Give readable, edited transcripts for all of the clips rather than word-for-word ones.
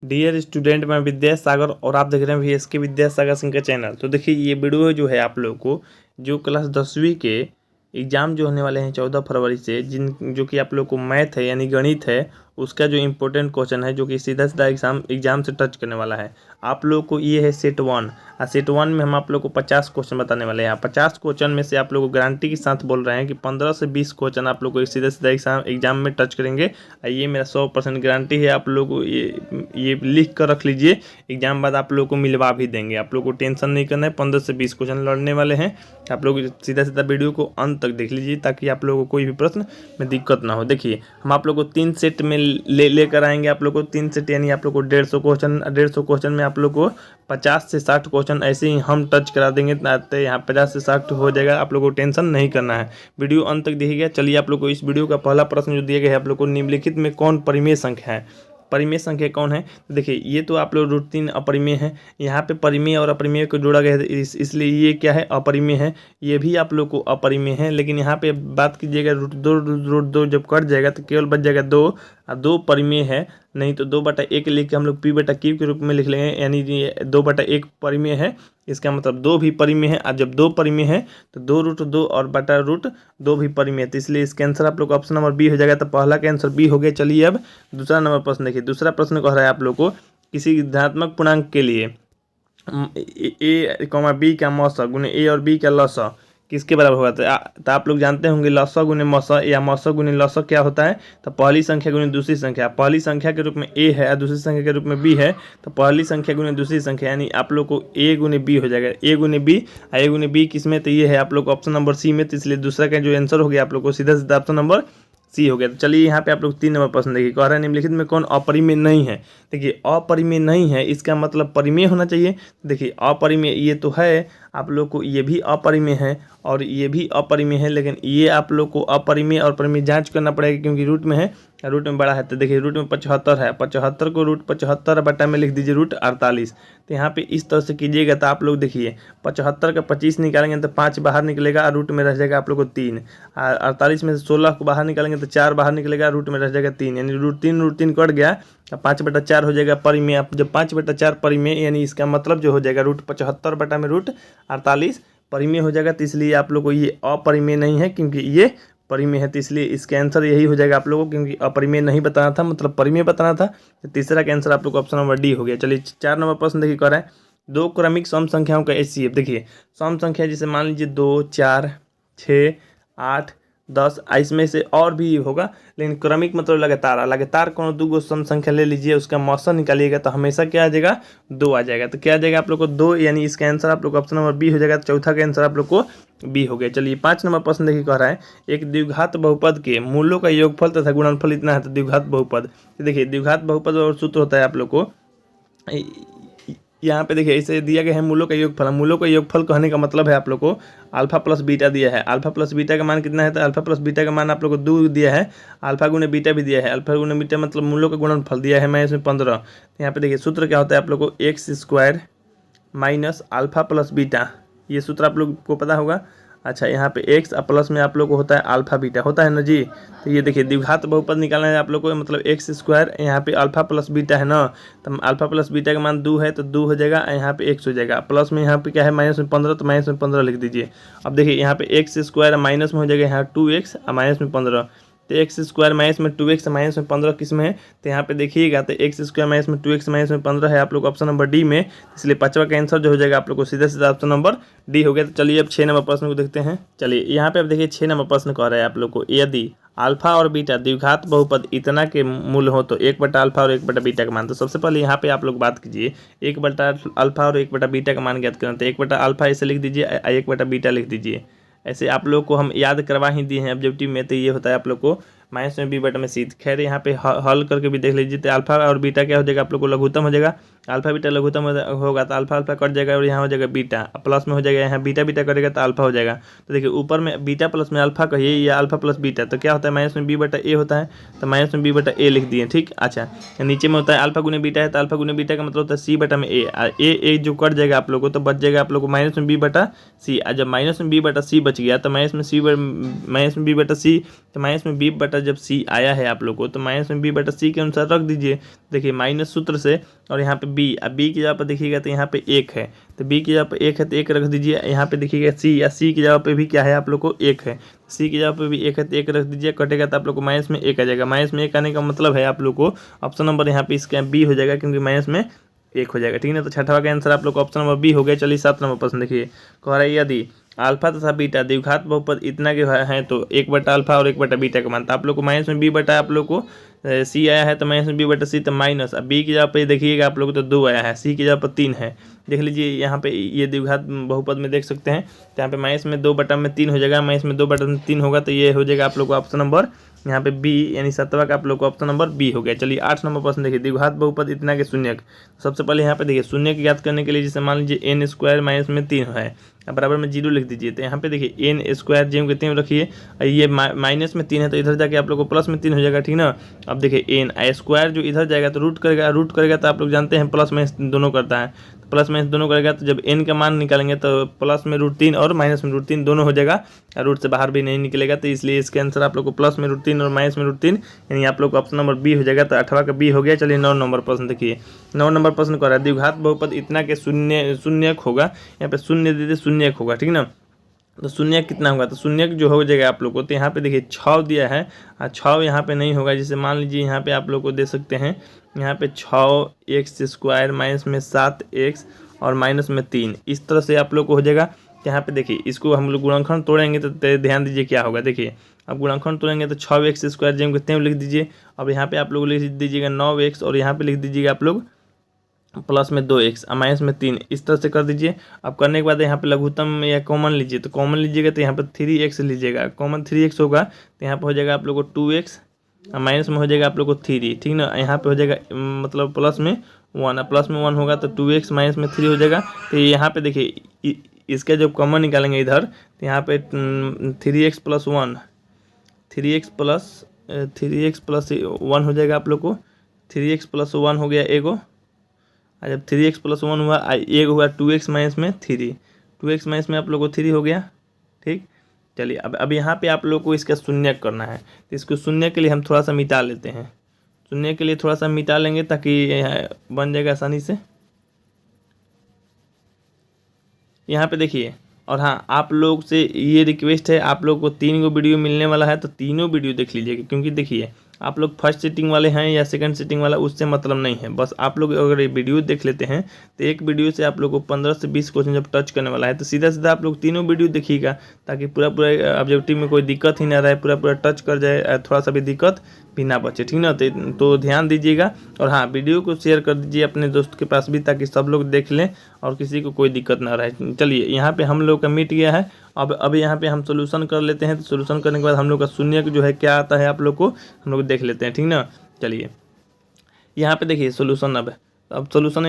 Dear student, मैं विद्यासागर और आप देख रहे हैं VSK विद्यासागर सिंह का चैनल। तो देखिए ये वीडियो जो है आप लोग को जो क्लास 10वीं के एग्ज़ाम जो होने वाले हैं 14 फरवरी से, जो कि आप लोग को मैथ है यानी गणित है, उसका जो इम्पोर्टेंट क्वेश्चन है जो कि सीधा सीधा एग्ज़ाम से टच करने वाला है। आप लोग को ये है सेट 1 और सेट 1 में हम आप लोग को 50 क्वेश्चन बताने वाले हैं। 50 क्वेश्चन में से आप लोग को गारंटी के साथ बोल रहे हैं कि 15 से 20 क्वेश्चन आप लोग को सीधा सीधा एग्ज़ाम में टच करेंगे। ये मेरा 100% गारंटी है। आप लोग को ये लिख कर रख लीजिए, एग्जाम बाद आप लोग को मिलवा भी देंगे। आप लोग को टेंशन नहीं करना है। 15 से 20 क्वेश्चन लड़ने वाले हैं। आप लोग सीधा सीधा वीडियो को अंत तक देख लीजिए ताकि आप लोगों को कोई भी प्रश्न में दिक्कत ना हो। देखिए हम आप लोग को 3 सेट में लेकर आएंगे। आप लोग को 3 सेट यानी आप लोग को 150 क्वेश्चन में आप लोग को 50 से 60 क्वेश्चन ऐसे ही हम टच करा देंगे। यहाँ 50 से 60 हो जाएगा। आप लोग को टेंशन नहीं करना है। वीडियो अंत तक देखिएगा। चलिए आप लोग को इस वीडियो का पहला प्रश्न जो दिया गया है, आप लोग को निम्नलिखित में कौन परिमेय संख्या है? परिमेय संख्या कौन है? तो देखिए ये तो आप लोग √3 अपरिमेय है। यहाँ पे परिमेय और अपरिमेय को जोड़ा गया है, इसलिए ये क्या है? अपरिमेय है। ये भी आप लोग को अपरिमेय है। लेकिन यहाँ पे बात कीजिएगा √2 जब कट जाएगा तो केवल बच जाएगा 2 और 2 परिमेय है। नहीं तो 2/1 लिख के हम लोग P/Q के रूप में लिख लेंगे, यानी 2/1 परिमेय है। इसका मतलब 2 भी परिमेय है। और जब 2 परिमेय है तो 2√2 और √2 भी परिमेय है। तो इसलिए इसका आंसर आप लोग ऑप्शन नंबर बी हो जाएगा। तो पहला का आंसर बी हो गया। चलिए अब दूसरा नंबर प्रश्न देखिए। दूसरा प्रश्न कह रहा है आप लोग को किसी धनात्मक पूर्णांक के लिए a, b का मौसा गुने a और b का लसा किसके बराबर होगा? तो आप लोग जानते होंगे लसा गुने मौसा या मौसा गुने लसा क्या होता है? तो पहली संख्या गुने दूसरी संख्या। पहली संख्या के रूप में a है और दूसरी संख्या के रूप में b है। तो पहली संख्या गुने दूसरी संख्या यानी आप लोग को a गुने b हो जाएगा। a गुने b और a गुने b किस में? तो ये है आप लोग को ऑप्शन नंबर सी में। तो इसलिए दूसरा का जो आंसर हो गया आप लोग को सीधा सीधा ऑप्शन नंबर सी हो गया। तो चलिए यहाँ पे आप लोग 3 नंबर प्रश्न देखिए। कह रहा है निम्नलिखित में कौन अपरिमेय नहीं है? देखिए अपरिमेय नहीं है, इसका मतलब परिमेय होना चाहिए। देखिए अपरिमेय ये तो है, आप लोग को ये भी अपरिमेय है और ये भी अपरिमेय है। लेकिन ये आप लोग को अपरिमेय और परिमेय जांच करना पड़ेगा क्योंकि रूट में है, रूट में बड़ा है। तो देखिए रूट में 75 है। 75 को √75 बटा में लिख दीजिए √48। तो यहाँ पे इस तरह से कीजिएगा। तो आप लोग देखिए 75 का 25 निकालेंगे तो 5 बाहर निकलेगा और रूट में रह जाएगा आप लोग को 3। 48 में से 16 को बाहर निकालेंगे तो 4 बाहर निकलेगा, रूट में रह जाएगा 3, यानी √3 कट गया। 5/4 हो जाएगा परिमेय। अब जब 5/4 परिमेय यानी इसका मतलब जो हो जाएगा √75 बटा में √48 परिमेय हो जाएगा। तो इसलिए आप लोग को ये अपरिमेय नहीं है क्योंकि ये परिमेय है। तो इसलिए इसका आंसर यही हो जाएगा आप लोगों को, क्योंकि अपरिमेय नहीं बताना था, मतलब परिमेय बताना था। तो तीसरा का आंसर आप लोग को ऑप्शन नंबर डी हो गया। चलिए 4 नंबर प्रश्न देखिए। कह रहा है 2 क्रमिक सम संख्याओं का HCF। देखिए सम संख्या जैसे मान लीजिए 2, 4, 6, 8, 10, इसमें से और भी होगा, लेकिन क्रमिक मतलब लगातार। लगातार कोनो 2 सम संख्या ले लीजिए, उसका मौसा निकालिएगा तो हमेशा क्या आ जाएगा? 2 आ जाएगा। तो क्या आ जाएगा आप लोग को? 2, यानी इसका आंसर आप लोग ऑप्शन नंबर बी हो जाएगा। तो चौथा का आंसर आप लोग को बी हो गया। चलिए 5 नंबर प्रश्न देखिए। कह रहा है एक द्विघात बहुपद के मूलों का योगफल तथा गुणनफल इतना है तो द्विघात बहुपद। देखिए द्विघात बहुपद और सूत्र होता है आप लोग को यहाँ पे देखिए इसे दिया गया है मूलों का योगफल। मूलों का योगफल कहने का मतलब है आप लोग को अल्फा प्लस बीटा दिया है। अल्फा प्लस बीटा का मान कितना है? तो अल्फा प्लस बीटा का मान आप लोग को 2 दिया है। अल्फा गुने बीटा भी दिया है। अल्फा गुने बीटा मतलब मूलों का गुणनफल दिया है मैं इसमें 15। यहाँ पे देखिए सूत्र क्या होता है आप लोग को x² minus alpha plus beta. ये सूत्र आप लोग को पता होगा। अच्छा यहाँ पे x और प्लस में आप लोग को होता है अल्फा बीटा, होता है ना जी। तो ये देखिए द्विघात बहुपद निकालना है आप लोग को, मतलब x², यहाँ पे अल्फा प्लस बीटा है ना, तो अल्फा प्लस बीटा का मान 2 है तो 2 हो जाएगा। यहाँ पे x हो जाएगा। प्लस में यहाँ पे क्या है? माइनस में 15, तो माइनस में 15 लिख दीजिए। अब देखिए यहाँ पे x² माइनस में हो जाएगा यहाँ 2x और माइनस में 15। तो x² माइनस में 2x माइनस में 15 किस में है? तो यहाँ पे देखिएगा तो x² माइनस में 2x माइनस में 15 है आप लोग ऑप्शन नंबर डी में। इसलिए 5वां का आंसर जो हो जाएगा आप लोग को सीधा सीधा ऑप्शन नंबर डी हो गया। तो चलिए अब 6 नंबर प्रश्न को देखते हैं। चलिए यहाँ पे अब देखिए 6 नंबर प्रश्न कह रहा है आप लोग को यदि अल्फा और बीटा द्विघात बहुपद इतना के मूल हो तो 1/अल्फा और 1/बीटा का मान। तो सबसे पहले यहाँ पे आप लोग बात कीजिए 1/अल्फा और 1/बीटा का मान ज्ञात करना। तो 1/अल्फा ऐसे लिख दीजिए, 1/बीटा लिख दीजिए। ऐसे आप लोग को हम याद करवा ही दिए हैं ऑब्जेक्टिव में। तो ये होता है आप लोग को माइनस में बी बटा में सी। खैर यहाँ पे हल करके भी देख लीजिए। तो अल्फा और बीटा क्या हो जाएगा आप लोग को? लघुत्तम हो जाएगा। अल्फा बीटा लघुत्तम होगा तो अल्फा अल्फा कट जाएगा और यहाँ हो जाएगा बीटा। प्लस में हो जाएगा यहाँ बीटा बीटा करेगा तो अल्फा हो जाएगा। तो देखिए ऊपर में बीटा प्लस में अल्फा कहिए या अल्फा प्लस बीटा, तो क्या होता है? माइनस में बी बटा ए होता है। तो माइनस में बी बटा ए लिख दिए, ठीक। अच्छा नीचे में होता है अल्फा गुने बीटा है तो अल्फा गुने बीटा का मतलब होता है सी बटा में ए जो कट जाएगा आप लोग को तो बच जाएगा आप लोग को माइनस में बी बटा सी। जब माइनस में बी बटा सी बच गया तो माइनस में बी बटा सी, तो माइनस में बी बटा बटा जब सी आया है आप लोग को, तो माइनस में बी बटा सी के अनुसार रख दीजिए। देखिए माइनस सूत्र से, और यहाँ पे बी, अब बी की जगह पर देखिएगा तो यहाँ पे एक है, तो बी की जगह पर एक है तो एक रख दीजिए। यहाँ पे देखिएगा सी, या सी की जगह पे भी क्या है आप लोग को एक है, सी की जगह पे भी एक है तो एक रख दीजिए। कटेगा तो आप लोग को माइनस में एक आ जाएगा। माइनस में एक आने का मतलब है आप लोग को ऑप्शन नंबर यहाँ पे इसका बी हो जाएगा, क्योंकि माइनस में एक हो जाएगा। ठीक है ना, तो छठवा का आंसर आप लोग को ऑप्शन नंबर बी हो गया। चलिए 7 नंबर प्रश्न देखिए, कह रहा है यदि अल्फा तथा बीटा द्विघात बहुपद इतना के हैं तो 1 बटा अल्फा और 1 बटा बीटा का मान, तो आप लोग को माइनस में बी बटा आप लोग को सी आया है, तो माइनस में बी बटा सी, तो माइनस, अब बी की जगह पे देखिएगा आप लोग को तो 2 आया है, सी की जगह पर 3 है। देख लीजिए यहाँ पे ये द्विघात बहुपद में देख सकते हैं, तो यहाँ पे माइनस में 2 बटा में 3 हो जाएगा, माइनस में 2 बटा में 3 होगा, तो ये हो जाएगा आप लोग को ऑप्शन नंबर यहाँ पे बी, यानी 7वां का आप लोग को ऑप्शन नंबर बी हो गया। चलिए 8 नंबर प्रश्न देखिए, द्विघात बहुपद इतना के शून्यक। सबसे पहले यहाँ पे देखिए शून्य की ज्ञात करने के लिए, जैसे मान लीजिए एन स्क्वायर माइनस में 3 है, अब बराबर में 0 लिख दीजिए। तो यहाँ पे देखिए एन स्क्वायर जो कितने में रखिए, ये माइनस में 3 है तो इधर जाके आप लोग को प्लस में 3 हो जाएगा। ठीक ना, अब देखिए एन स्क्वायर जो इधर जाएगा तो रूट करेगा तो आप लोग जानते हैं प्लस माइनस दोनों करता है, तो प्लस माइनस दोनों करेगा, तो जब एन का मान निकालेंगे तो प्लस में √3 और माइनस में √3 दोनों हो जाएगा, और रूट से बाहर भी नहीं निकलेगा, तो इसलिए इसके आंसर आप लोग को प्लस में √3 और माइनस में √3, यानी आप लोग को ऑप्शन नंबर बी हो जाएगा। तो 8वां का बी हो गया। चलिए 9 नंबर प्रश्न देखिए, 9 नंबर प्रश्न कर रहा है द्विघात बहुपद इतना के शून्यक होगा, यहाँ पे शून्य दे दे शून्यक होगा। ठीक ना, तो शून्य कितना होगा, तो शून्य जो हो जाएगा आप लोग को, तो यहाँ पे देखिए 6 दिया है, 6 यहाँ पे नहीं होगा। जैसे मान लीजिए यहाँ पे आप लोग को दे सकते हैं, यहाँ पे 6x स्क्वायर माइनस में 7x और माइनस में 3, इस तरह से आप लोग को हो जाएगा। यहाँ पे देखिए इसको हम लोग गुणनखंड तोड़ेंगे तो ध्यान दीजिए क्या होगा। देखिए अब गुणनखंड तोड़ेंगे तो 6x स्क्वायर जो कितने में लिख दीजिए, अब यहाँ पे आप लोग लिख दीजिएगा 9x, और यहाँ पे लिख दीजिएगा आप लोग प्लस में 2x और माइनस में 3, इस तरह से कर दीजिए। अब करने के बाद यहाँ पे लघुत्तम या कॉमन लीजिए, तो कॉमन लीजिएगा तो यहाँ पे 3x लीजिएगा, कॉमन 3x होगा, तो यहाँ पे हो जाएगा आप लोग को 2x और माइनस में हो जाएगा आप लोग को 3। ठीक ना, यहाँ पे हो जाएगा मतलब प्लस में 1, प्लस में 1 होगा तो 2x माइनस में 3 हो जाएगा। तो यहाँ पे देखिए इसका जब कॉमन निकालेंगे इधर, तो यहाँ पे 3x प्लस 1, 3x प्लस 1 हो जाएगा आप लोग को, 3x प्लस 1 हो गया एगो, और जब 3x प्लस 1 हुआ एक हुआ 2x माइनस में 3, 2x माइनस में आप लोग को 3 हो गया। ठीक, चलिए अब यहाँ पे आप लोग को इसका शून्य करना है, तो इसको शून्य के लिए हम थोड़ा सा मिटा लेते हैं, शून्य के लिए थोड़ा सा मिटा लेंगे ताकि बन जाएगा आसानी से। यहाँ पे देखिए, और हाँ आप लोग से ये रिक्वेस्ट है, आप लोग को 3 गो वीडियो मिलने वाला है, तो तीनों वीडियो देख लीजिएगा, क्योंकि देखिए आप लोग फर्स्ट सीटिंग वाले हैं या सेकंड सीटिंग वाला उससे मतलब नहीं है, बस आप लोग अगर ये वीडियो देख लेते हैं तो एक वीडियो से आप लोग को 15 से 20 क्वेश्चन जब टच करने वाला है, तो सीधा सीधा आप लोग तीनों वीडियो देखिएगा, ताकि पूरा ऑब्जेक्टिव में कोई दिक्कत ही ना रहे, पूरा टच कर जाए, थोड़ा सा भी दिक्कत भी ना बचे। ठीक ना, तो ध्यान दीजिएगा, और हाँ वीडियो को शेयर कर दीजिए अपने दोस्त के पास भी, ताकि सब लोग देख लें और किसी को कोई दिक्कत ना रहे। चलिए यहाँ पे हम लोग का मिट गया है, अब यहाँ पे हम सोल्यूशन कर लेते हैं। तो सोल्यूशन करने के बाद हम लोग का शून्य जो है क्या आता है आप लोग को हम लोग देख लेते हैं। ठीक ना, चलिए यहाँ पे देखिए सोल्यूशन, अब सोल्यूशन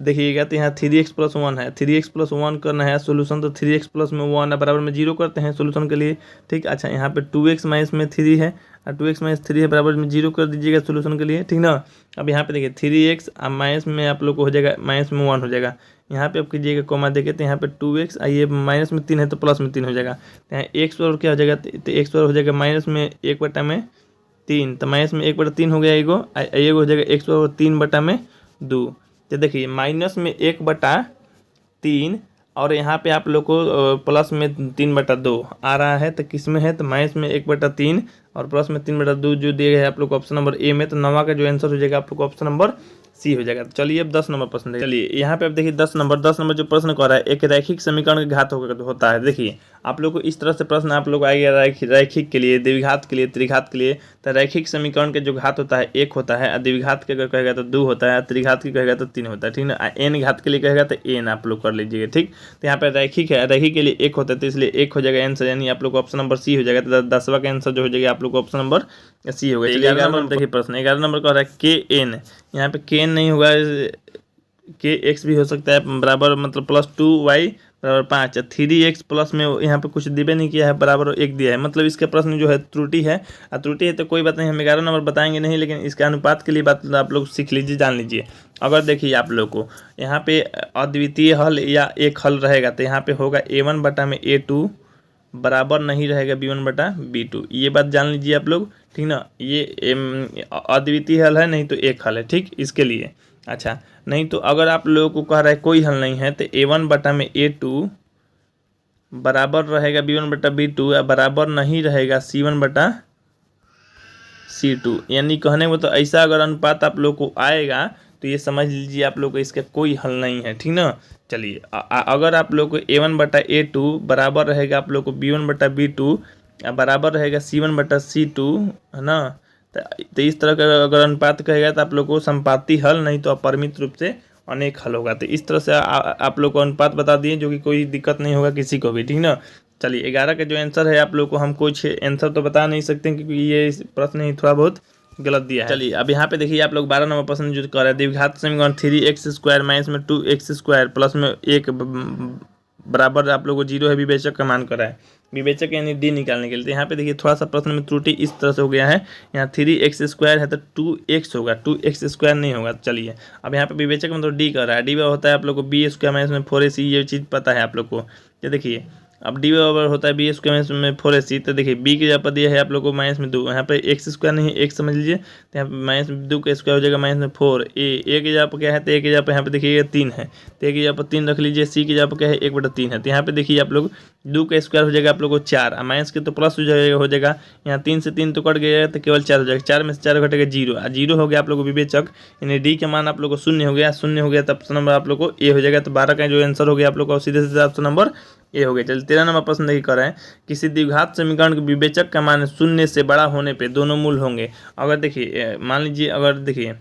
देखिएगा, तो यहाँ 3x प्लस 1 है, 3x प्लस 1 करना है सोल्यूशन, तो 3x प्लस में 1 बराबर में 0 करते हैं सोल्यूशन के लिए। ठीक, अच्छा यहाँ पे 2x माइनस में 3 है, और 2x माइनस 3 है बराबर में 0 कर दीजिएगा सोल्यूशन के लिए। ठीक ना, अब यहाँ पे देखिए 3x माइनस में आप लोग को हो जाएगा माइनस में 1 हो जाएगा, यहाँ पे आप कीजिएगा कॉमा देके, तो यहाँ पे 2x ये माइनस में 3 है तो प्लस में 3 हो जाएगा, तो यहाँ x पर क्या हो जाएगा, तो x पर हो जाएगा माइनस में 1 बटा में 3, तो माइनस में 1 बटा 3 हो गया एगो हो जाएगा x पर 3 बटा में 2। तो देखिए माइनस में 1 बटा 3 और यहाँ पे आप लोग को प्लस में 3 बटा 2 आ रहा है, तो किस में है, तो माइनस में 1 बटा 3 और प्लस में 3 बटा 2 जो दिए गए हैं आप लोग को ऑप्शन नंबर ए में, तो 9वां का जो आंसर हो जाएगा आप लोग को ऑप्शन नंबर सी हो जाएगा। तो चलिए अब 10 नंबर प्रश्न देखिए, चलिए यहाँ पे आप देखिए 10 नंबर जो प्रश्न कर रहा है, एक रैखिक समीकरण का घात होता है। देखिए आप लोग को इस तरह से प्रश्न आप लोग आएगा रैखिक के लिए, द्विघात के लिए, त्रिघात के लिए। तो रैखिक समीकरण के जो घात होता है 1 होता है, द्विघात के अगर कहेगा तो 2 होता है, त्रिघात की कहेगा तो 3 होता है। ठीक ना, n घात के लिए कहेगा तो n आप लोग कर लीजिएगा। ठीक, तो यहाँ पे रैखिक है, रैखिक के लिए 1 होता है, तो इसलिए 1 हो जाएगा आंसर, यानी आप लोग को ऑप्शन नंबर सी हो जाएगा। तो 10वां का आंसर जो हो जाएगा आप लोग को ऑप्शन नंबर सी होगा। 11 नंबर देखिए प्रश्न, 11 नंबर का हो रहा है के एन, यहाँ पे के एन नहीं होगा, के एक्स भी हो सकता है बराबर मतलब प्लस 2y बराबर 5, 3x प्लस में यहाँ पे कुछ दिए नहीं किया है, बराबर 1 दिया है, मतलब इसका प्रश्न जो है त्रुटि है। त्रुटि है तो कोई बात नहीं, हम 11 नंबर बताएंगे नहीं, लेकिन इसके अनुपात के लिए बात आप लोग सीख लीजिए, जान लीजिए। अगर देखिए आप लोग को यहाँ पे अद्वितीय हल या एक हल रहेगा, तो यहाँ पे होगा a1 बटा में a2 बराबर नहीं रहेगा b1/b2। ये बात जान लीजिए आप लोग, ठीक ना। ये अद्वितीय हल है, नहीं तो एक हल है, ठीक इसके लिए। अच्छा, नहीं तो अगर आप लोगों को कह रहा है कोई हल नहीं है तो a1/a2 बराबर रहेगा b1/b2 या बराबर नहीं रहेगा c1/c2। यानी कहने को तो ऐसा अगर अनुपात आप लोग को आएगा तो ये समझ लीजिए आप लोग को इसका कोई हल नहीं है, ठीक ना। चलिए अगर आप लोग को a1/a2 बराबर रहेगा आप लोग को b1/b2 बराबर रहेगा c1/c2, है ना। तो इस तरह का अगर अनुपात कहेगा तो आप लोग को संपाती हल, नहीं तो अपरिमित रूप से अनेक हल होगा। तो इस तरह से आप लोग को अनुपात बता दिए, जो कि कोई दिक्कत नहीं होगा किसी को भी, ठीक ना। चलिए 11 का जो आंसर है आप लोग को हम कुछ आंसर तो बता नहीं सकते क्योंकि ये प्रश्न ही थोड़ा बहुत गलत दिया है। चलिए अब यहाँ पे देखिए आप लोग 12 नंबर प्रश्न जो कर रहे हैं, द्विघात समीकरण 3x² माइनस में 2x² प्लस में 1 बराबर आप लोग को 0 है, विवेचक का मान करा है। विवेचक यानी डी निकालने के लिए। तो यहाँ पे देखिए थोड़ा सा प्रश्न में त्रुटि इस तरह से हो गया है, यहाँ 3x² है तो 2x होगा, 2x² नहीं होगा। चलिए अब यहाँ पे विवेचक मतलब डी कर रहा है, डी होता है आप लोग को b² माइनस में 4ac, ये चीज़ पता है आप लोग को। ये देखिए अब डी बराबर होता है b² माइनस में 4ac। तो देखिए b की जगह पर दिया है आप लोग को -2, यहाँ पे x² नहीं है, x समझ लीजिए। तो यहाँ पे -2 का स्क्वायर हो जाएगा -4। ए की जगह पर क्या है, तो ए की जगह पर यहाँ पे देखिए 3 है, तो ए की जगह पर 3 रख लीजिए। सी की जगह पर क्या है 1/3 है। तो यहाँ पे देखिए आप लोग 2 का स्क्वायर हो जाएगा आप लोग को 4, माइनस के तो प्लस हो जाएगा। यहाँ 3 से 3 तो कट गया तो केवल 4 हो जाएगा, 4 में से 4 घटेगा 0, 0 हो गया आप लोग को विवेचक, यानी डी का मान आप लोग को 0 हो गया। 0 हो गया तो ऑप्शन नंबर आप लोग को ए हो जाएगा। तो 12 का जो आंसर हो गया आप लोग को सीधे सीधे ऑप्शन नंबर ए हो गया। चलिए 13 नंबर प्रश्न देखिए कर रहे हैं, किसी द्विघात समीकरण के विवेचक का मान 0 से बड़ा होने पे दोनों मूल होंगे। अगर देखिए मान लीजिए अगर देखिए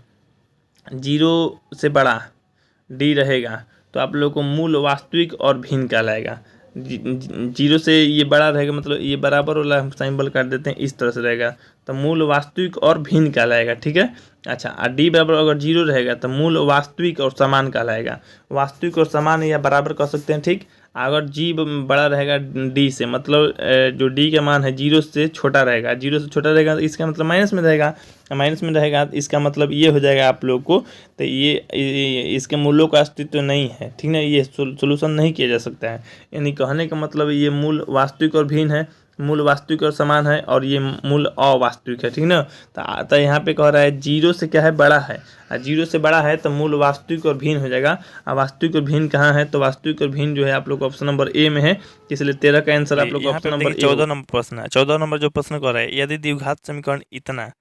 0 से बड़ा डी रहेगा तो आप लोग को मूल वास्तविक और भिन्न कहलाएगा। 0 से ये बड़ा रहेगा, मतलब ये बराबर वाला हम सिंबल काट देते हैं, इस तरह से रहेगा तो मूल वास्तविक और भिन्न कहलाएगा, ठीक है। अच्छा, और डी बराबर अगर 0 रहेगा तो मूल वास्तविक और समान कहलाएगा। वास्तविक और समान या बराबर कह सकते हैं, ठीक। अगर जी बड़ा रहेगा डी से, मतलब जो डी का मान है 0 से छोटा रहेगा, 0 से छोटा रहेगा तो इसका मतलब माइनस में रहेगा, माइनस में रहेगा तो इसका मतलब ये हो जाएगा आप लोग को, तो ये इसके मूल्यों का अस्तित्व नहीं है, ठीक ना। ये सोल्यूशन नहीं किया जा सकता है। यानी कहने का मतलब ये मूल वास्तविक और भिन्न है, मूल वास्तविक और समान है, और ये मूल अवास्तविक है, ठीक ना। तो यहाँ पे कह रहा है 0 से क्या है बड़ा है, और 0 से बड़ा है तो मूल वास्तविक और भिन्न हो जाएगा। और वास्तविक और भिन्न कहाँ है, तो वास्तविक और भिन्न जो है आप लोग को ऑप्शन नंबर ए में है, इसलिए 13 का आंसर आप लोग को ऑप्शन नंबर 14 नंबर प्रश्न है। 14 नंबर जो प्रश्न कर रहा है, यदि द्विघात समीकरण इतना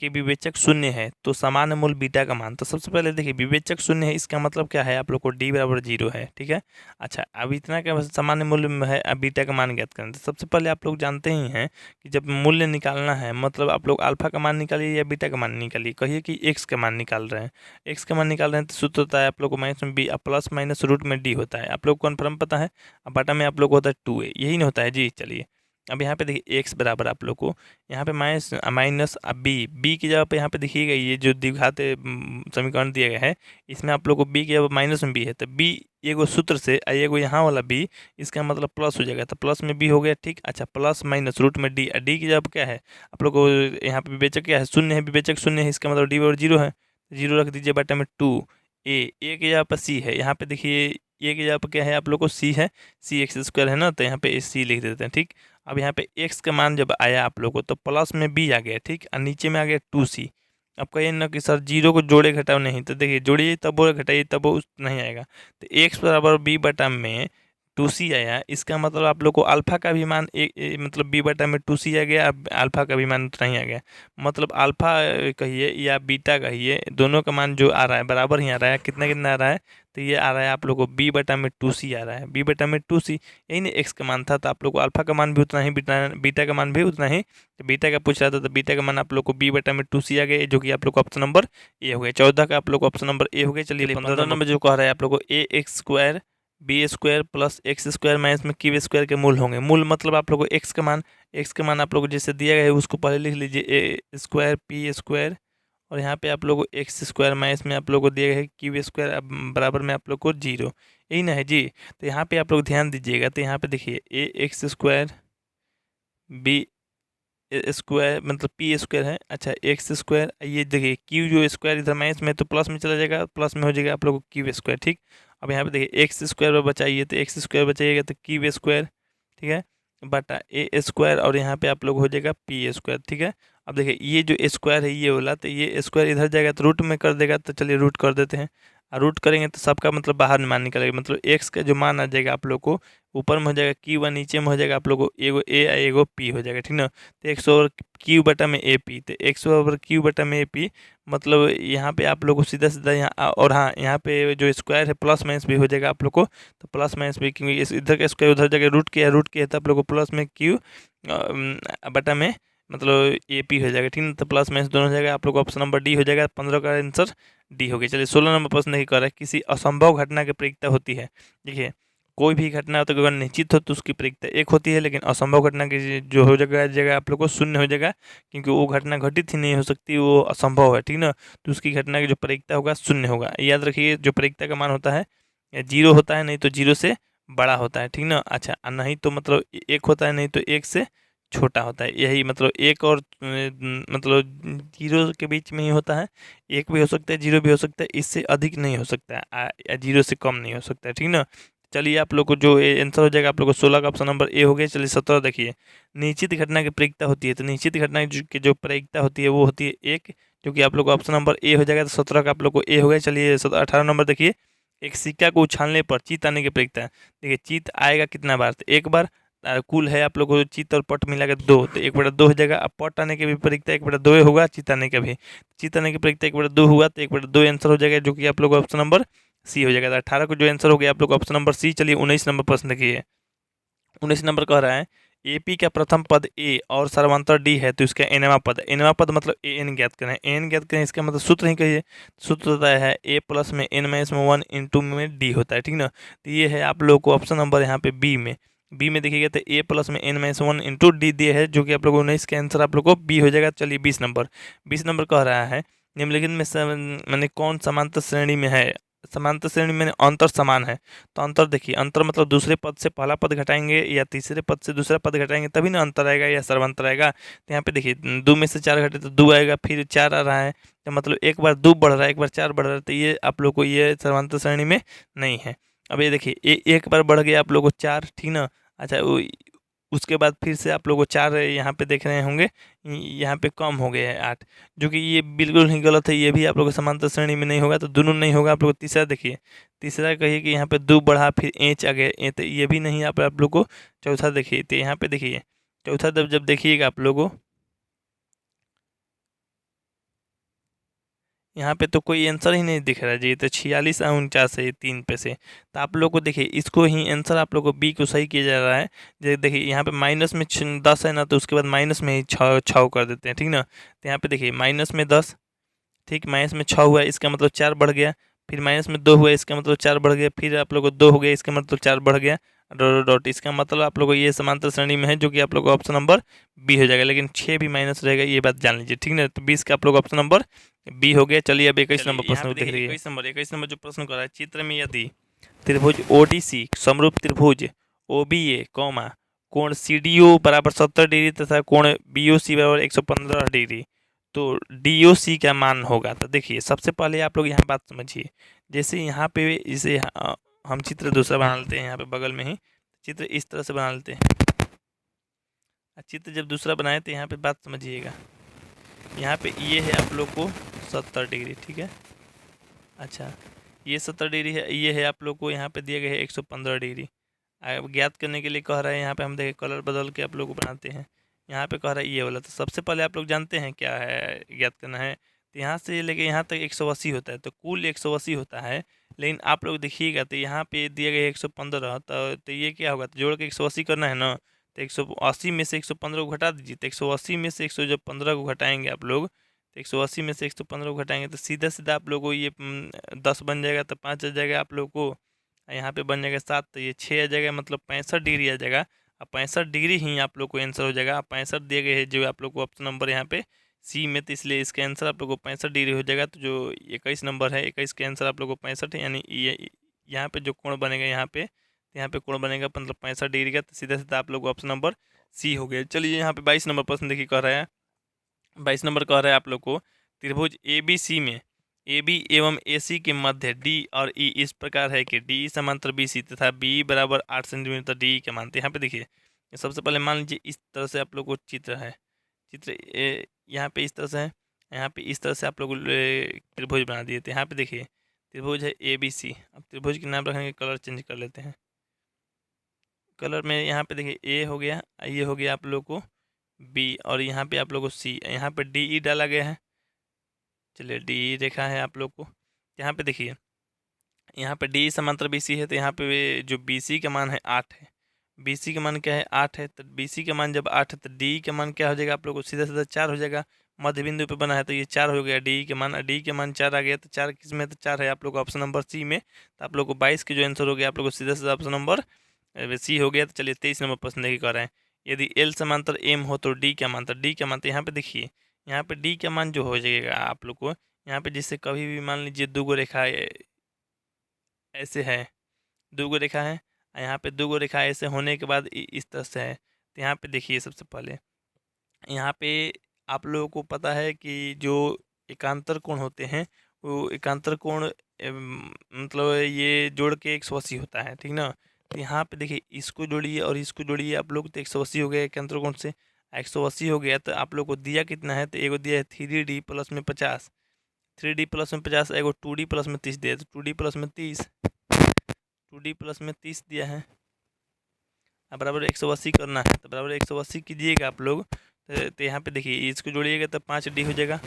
कि विवेचक 0 है तो सामान्य मूल बीटा का मान। तो सबसे पहले देखिए विवेचक 0 है, इसका मतलब क्या है, आप लोग को डी बराबर 0 है, ठीक है। अच्छा, अब इतना का सामान्य मूल्य में है, अब बीटा का मान ज्ञात करें। तो सबसे पहले आप लोग जानते ही हैं कि जब मूल्य निकालना है, मतलब आप लोग अल्फा का मान निकालिए या बीटा का मान निकालिए। कहिए कि एक्स का मान निकाल रहे हैं, एक्स का मान निकाल रहे हैं तो सूत्र होता है आप लोग को माइनस में बी प्लस माइनस रूट में डी होता है। आप लोग को कन्फर्म पता है, अब बटा में आप लोग को होता है 2a, यही नहीं होता है जी। चलिए अब यहाँ पे देखिए x बराबर आप लोग को यहाँ पे माइनस अब b की जगह पे यहाँ पे देखिएगा ये जो द्विघात समीकरण दिया गया है, इसमें आप लोग को b की जगह माइनस में b है, तो b एगो सूत्र से एगो यहाँ वाला b, इसका मतलब प्लस हो जाएगा, तो प्लस में b हो गया, ठीक। अच्छा, प्लस माइनस रूट में d, डी की जगह क्या है आप लोग को, यहाँ पे विवेचक क्या है 0 है, विवेचक 0 है, इसका मतलब डी बराबर 0 है, 0 रख दीजिए बटा में 2। ए की जगह पर c है, यहाँ पे देखिए ए की जगह पर क्या है आप लोग को c है, c(x²) है ना, तो यहाँ पे c लिख देते हैं, ठीक। अब यहाँ पे x का मान जब आया आप लोग को तो प्लस में b आ गया, ठीक, और नीचे में आ गया 2c। अब कहिए ना कि सर 0 को जोड़े घटाओ, नहीं, तो देखिए जोड़िए तब वो घटाइए तब वो नहीं आएगा। तो x बराबर b बटा में 2c आया, इसका मतलब आप लोग को अल्फा का भी मान मतलब b बटा में 2c आ गया, अब अल्फा का भी मान उतना ही आ गया। मतलब अल्फा कहिए या बीटा कहिए, दोनों का मान जो आ रहा है बराबर ही आ रहा है। कितना कितना आ रहा है, तो ये आ रहा है आप लोग को b बटा में 2c आ रहा है, b बटा में 2c, यही ना x का मान था, तो आप लोग को अल्फा का मान भी उतना ही, बीटा का मान भी उतना ही। तो बीटा का पूछ रहा था, तो बीटा का मान आप लोग को b बटा में 2c आ गया, जो कि आप लोग को ऑप्शन नंबर ए हो गया। 14 का आप लोग को ऑप्शन नंबर ए हो गया। चलिए 15 नंबर जो कह रहा है आप लोग को ax² b² plus x² minus में q² के मूल होंगे। मूल मतलब आप लोग को x का मान आप लोग को जैसे दिया गया है उसको पहले लिख लीजिए, a² p² और यहाँ पे आप लोग को x² माइनस में आप लोग को दिया गया है q² बराबर में आप लोग को 0, यही ना है जी। तो यहाँ पे आप लोग ध्यान दीजिएगा, तो यहाँ पे देखिए ax² b² मतलब p² है। अच्छा, x², ये देखिए q जो स्क्वायर इधर माइनस में तो प्लस में चला जाएगा, प्लस में हो जाएगा आप लोग को q², ठीक। अब यहाँ पे देखिए x² बचाइए तो x² बचाइएगा तो q², ठीक है। बटा ए स्क्वायर और यहाँ पे आप लोग हो जाएगा पी स्क्वायर, ठीक है। अब देखिए ये जो स्क्वायर है ये वाला, तो ये स्क्वायर इधर जाएगा तो रूट में कर देगा, तो चलिए रूट कर देते हैं। और रूट करेंगे तो सबका मतलब बाहर मान निकलेगा, मतलब एक्स का जो मान आ जाएगा आप लोग को ऊपर में हो जाएगा Q1, नीचे में हो जाएगा आप लोग को एगो ए एगो पी हो जाएगा, ठीक ना। तो 100/Q बटा में ए पी, तो 100/Q बटा में ए पी, मतलब यहाँ पे आप लोग को सीधा सीधा यहाँ और हाँ यहाँ पे जो स्क्वायर है प्लस माइनस भी हो जाएगा आप लोग को, तो प्लस माइनस भी, क्योंकि इस इधर का स्क्वायर उधर जगह रूट किया तो आप लोग को प्लस में Q बटा में मतलब ए पी हो जाएगा, ठीक ना। तो प्लस माइनस दोनों हो जाएगा, आप लोग को ऑप्शन नंबर डी हो जाएगा। 15 का आंसर डी हो गया। चलिए 16 नंबर प्रश्न नहीं कर रहा है, किसी असंभव घटना की प्रतीकता होती है। देखिए कोई भी घटना हो तो अगर निश्चित हो तो उसकी प्रतीकता 1 होती है, लेकिन असंभव घटना की जो हो जाएगा आप लोग को 0 हो जाएगा, क्योंकि वो घटना घटित ही नहीं हो सकती, वो असंभव है, ठीक ना। तो उसकी घटना की जो प्रतीकता होगा 0 होगा। याद रखिए जो प्रतीकता का मान होता है 0 होता है, नहीं तो 0 से बड़ा होता है, ठीक ना। अच्छा नहीं तो मतलब 1 होता है, नहीं तो 1 से छोटा होता है। यही मतलब 1 और मतलब 0 के बीच में ही होता है। 1 भी हो सकता है, 0 भी हो सकता है, इससे अधिक नहीं हो सकता है, या 0 से कम नहीं हो सकता है, ठीक ना। चलिए आप लोग को जो आंसर हो जाएगा आप लोग को 16 का ऑप्शन नंबर ए हो गया। चलिए 17 देखिए, निश्चित घटना की प्रतीकता होती है, तो निश्चित घटना की जो प्रतीकता होती है वो होती है 1, जो कि आप लोग को ऑप्शन नंबर ए हो जाएगा। तो 17 का आप लोग को ए हो गया। चलिए 18 नंबर देखिए, एक सिक्का को उछालने पर चित आने की प्रतीकता। देखिए चित आएगा कितना बार, तो 1 बार। कुल है आप लोग को चित और पट मिला के 2, तो 1/2 हो जाएगा। अब पट आने के भी प्रतीकता 1/2 होगा, चित आने का भी, चित आने की प्रतीकता 1/2 हुआ, तो 1/2 आंसर हो जाएगा, जो कि आप लोग को ऑप्शन नंबर सी हो जाएगा। तो 18 को जो आंसर हो गया आप लोग को ऑप्शन नंबर सी। चलिए 19 नंबर प्रश्न देखिए, 19 नंबर कह रहा है एपी का प्रथम पद ए और सर्वांतर डी है, तो इसका एनवा पद, एनवा पद मतलब ए एन ज्ञात करें, एन ज्ञात करें, इसका मतलब सूत्र ही कहिए। सूत्र होता है ए प्लस में एन माइनस में 1 इंटू में डी होता है, ठीक ना। तो ये है आप लोग को ऑप्शन नंबर यहाँ पे बी में देखिएगा, तो ए प्लस में एन माइनस 1 इंटू डी दिए है, जो कि आप लोग 19 का आंसर आप लोग को बी हो जाएगा। चलिए 20 नंबर कह रहा है निम्नलिखित में मैंने कौन समांतर श्रेणी में है। समांतर श्रेणी में अंतर समान है, तो अंतर देखिए, अंतर मतलब दूसरे पद से पहला पद घटाएंगे या तीसरे पद से दूसरा पद घटाएंगे तभी ना अंतर आएगा या सर्वांतर आएगा। तो यहाँ पे देखिए 2 में से 4 घटे तो 2 आएगा, फिर 4 आ रहा है, तो मतलब एक बार 2 बढ़ रहा है, एक बार 4 बढ़ रहा है, तो ये आप लोग को ये सर्वांतर श्रेणी में नहीं है। अब ये देखिए एक बार बढ़ गया आप लोग को 4, ठीक ना। अच्छा उसके बाद फिर से आप लोग को 4 यहाँ पे देख रहे होंगे, यहाँ पे कम हो गया है 8, जो कि ये बिल्कुल ही गलत है, ये भी आप लोग को समांतर श्रेणी में नहीं होगा, तो दोनों नहीं होगा। आप लोग को तीसरा देखिए, तीसरा कहिए कि यहाँ पे 2 बढ़ा फिर एच आ गया, तो ये भी नहीं आप लोग को। चौथा देखिए, तो यहाँ पे देखिए चौथा जब देखिएगा आप लोगों, यहाँ पे तो कोई आंसर ही नहीं दिख रहा है जी, तो 46 और 49 है 3 पे से। तो आप लोग को देखिए इसको ही आंसर आप लोग को बी को सही किया जा रहा है। देखिए यहाँ पे माइनस में 10 है ना, तो उसके बाद माइनस में ही 6 कर देते हैं, ठीक ना। तो यहाँ पे देखिए माइनस में 10, ठीक, माइनस में 6 हुआ, इसका मतलब 4 बढ़ गया, फिर माइनस में 2 हुआ, इसका मतलब 4 बढ़ गया, फिर आप लोग को 2 हो गया, इसका मतलब 4 बढ़ गया, डॉट डॉट, इसका मतलब आप लोग को ये समांतर श्रेणी में है, जो कि आप लोग को ऑप्शन नंबर बी हो जाएगा, लेकिन 6 भी माइनस रहेगा, ये बात जान लीजिए, ठीक ना। तो 20 का आप लोग ऑप्शन नंबर बी हो गया। चलिए अब 21 नंबर प्रश्न देख रही है। 21 नंबर जो प्रश्न कर रहा है, चित्र में यदि त्रिभुज ओडीसी समरूप त्रिभुज ओबीए कौमा कोण सीडीओ बराबर 70 डिग्री तथा कोण बीओसी बराबर 115 डिग्री, तो डीओसी का मान होगा। तो देखिए सबसे पहले आप लोग यहाँ बात समझिए, जैसे यहाँ पे इसे हम चित्र दूसरा बना लेते हैं, यहाँ पे बगल में ही चित्र इस तरह से बना लेते हैं। चित्र जब दूसरा बनाए तो यहाँ पे बात समझिएगा, यहाँ पे ये है आप लोग को 70 डिग्री, ठीक है। अच्छा ये 70 डिग्री है, ये है आप लोग को यहाँ पे दिया गया है 115 डिग्री। अब ज्ञात करने के लिए कह रहा है, यहाँ पे हम देखें कलर बदल के आप लोग को बनाते हैं। यहाँ पे कह रहा है ये वाला, तो सबसे पहले आप लोग जानते हैं क्या है ज्ञात करना है, तो यहाँ से लेके यहाँ तक 180 होता है, तो कुल 180 होता है। लेकिन आप लोग देखिएगा तो यहाँ पे दिया गया है 115, तो ये क्या होगा, तो जोड़ के 180 करना है ना, तो 180 में से 115 को घटा दीजिए, तो 180 में से 115 को घटाएंगे आप लोग, तो 180 में से 115 को घटाएंगे तो सीधा सीधा आप लोग को ये 10 बन जाएगा, तो 5 आ जाएगा आप लोग को, यहाँ पे बन जाएगा 7, तो ये 6 आ जाएगा, मतलब 65 डिग्री आ जाएगा। अब 65 डिग्री ही आप लोग को आंसर हो जाएगा। अब 65 दिए गए हैं जो आप लोग को ऑप्शन नंबर यहाँ पे सी में, तो इसलिए इसका आंसर आप लोग को 65 डिग्री हो जाएगा। तो जो 21 नंबर है, 21 का आंसर आप लोग को 65 है, यानी ये यहाँ पे जो कोण बनेगा यहाँ पे कोण बनेगा मतलब 65 डिग्री का, तो सीधा सीधा आप लोग को ऑप्शन नंबर सी हो गया। चलिए यहाँ पे 22 नंबर प्रश्न देखिए कह रहा है, 22 नंबर कह रहा है आप लोग को त्रिभुज ए बी सी में ए बी एवं ए सी के मध्य डी और ई इस प्रकार है कि डी समांतर बी सी तथा बी बराबर 8 सेंटीमीटर डी के मानते हैं। यहाँ पे देखिए सबसे पहले मान लीजिए इस तरह से आप लोग को चित्र है, चित्र यहाँ पे इस तरह से है, यहाँ पे इस तरह से आप लोग त्रिभुज बना दिए थे। यहाँ पे देखिए त्रिभुज है ABC। अब त्रिभुज के नाम रखेंगे, कलर चेंज कर लेते हैं। कलर में यहाँ पे देखिए A हो गया, ये हो गया आप लोग को B, और यहाँ पे आप लोग को C, यहाँ पे DE डाला गया है। चलिए DE देखा है आप लोग को। यहाँ पे देखिए यहाँ पे DE समांतर BC है, तो यहाँ पे जो BC का मान है 8 है। BC का मान क्या है 8 है, तो BC का मान जब 8 है तो DE का मान क्या हो जाएगा आप लोग को सीधा सीधा 4 हो जाएगा। मध्य बिंदु पे बना है तो ये 4 हो गया DE के मान, DE के मान 4 आ गया। तो 4 किस में, तो 4 है आप लोग को ऑप्शन नंबर C में। तो आप लोग को 22 के जो आंसर हो गया आप लोग को सीधा सीधा ऑप्शन नंबर C हो गया। तो चलिए 23 नंबर प्रश्न देखिए कर रहे हैं, यदि L समांतर M हो तो D क्या मान। तो D क्या मान, तो यहाँ पे देखिए यहाँ पे D का मान जो हो जाएगा आप लोग को, यहाँ पे जिससे कभी भी मान लीजिए दो गो रेखा ऐसे है, दो गो रेखा है, यहाँ पे दो गो रेखा ऐसे होने के बाद इस तरह से है। तो यहाँ पे देखिए सबसे पहले यहाँ पे आप लोगों को पता है कि जो एकांतर कोण होते हैं वो एकांतर कोण मतलब ये जोड़ के 180 होता है, ठीक ना। तो यहाँ पे देखिए इसको जोड़िए और इसको जोड़िए आप लोग, तो 180 हो गया एकांतर कोण से। 180 हो गया तो आप लोग को दिया कितना है, तो एगो दिया है 3D प्लस में 50, 3D प्लस में 50, एगो 2D प्लस में 30 दिया है, तो 2D प्लस में 30, 2D प्लस में 30 दिया है। अब बराबर 180 करना है, तो बराबर 180 कीजिएगा आप लोग। तो यहाँ पे देखिए इसको जोड़िएगा तो 5D हो जाएगा,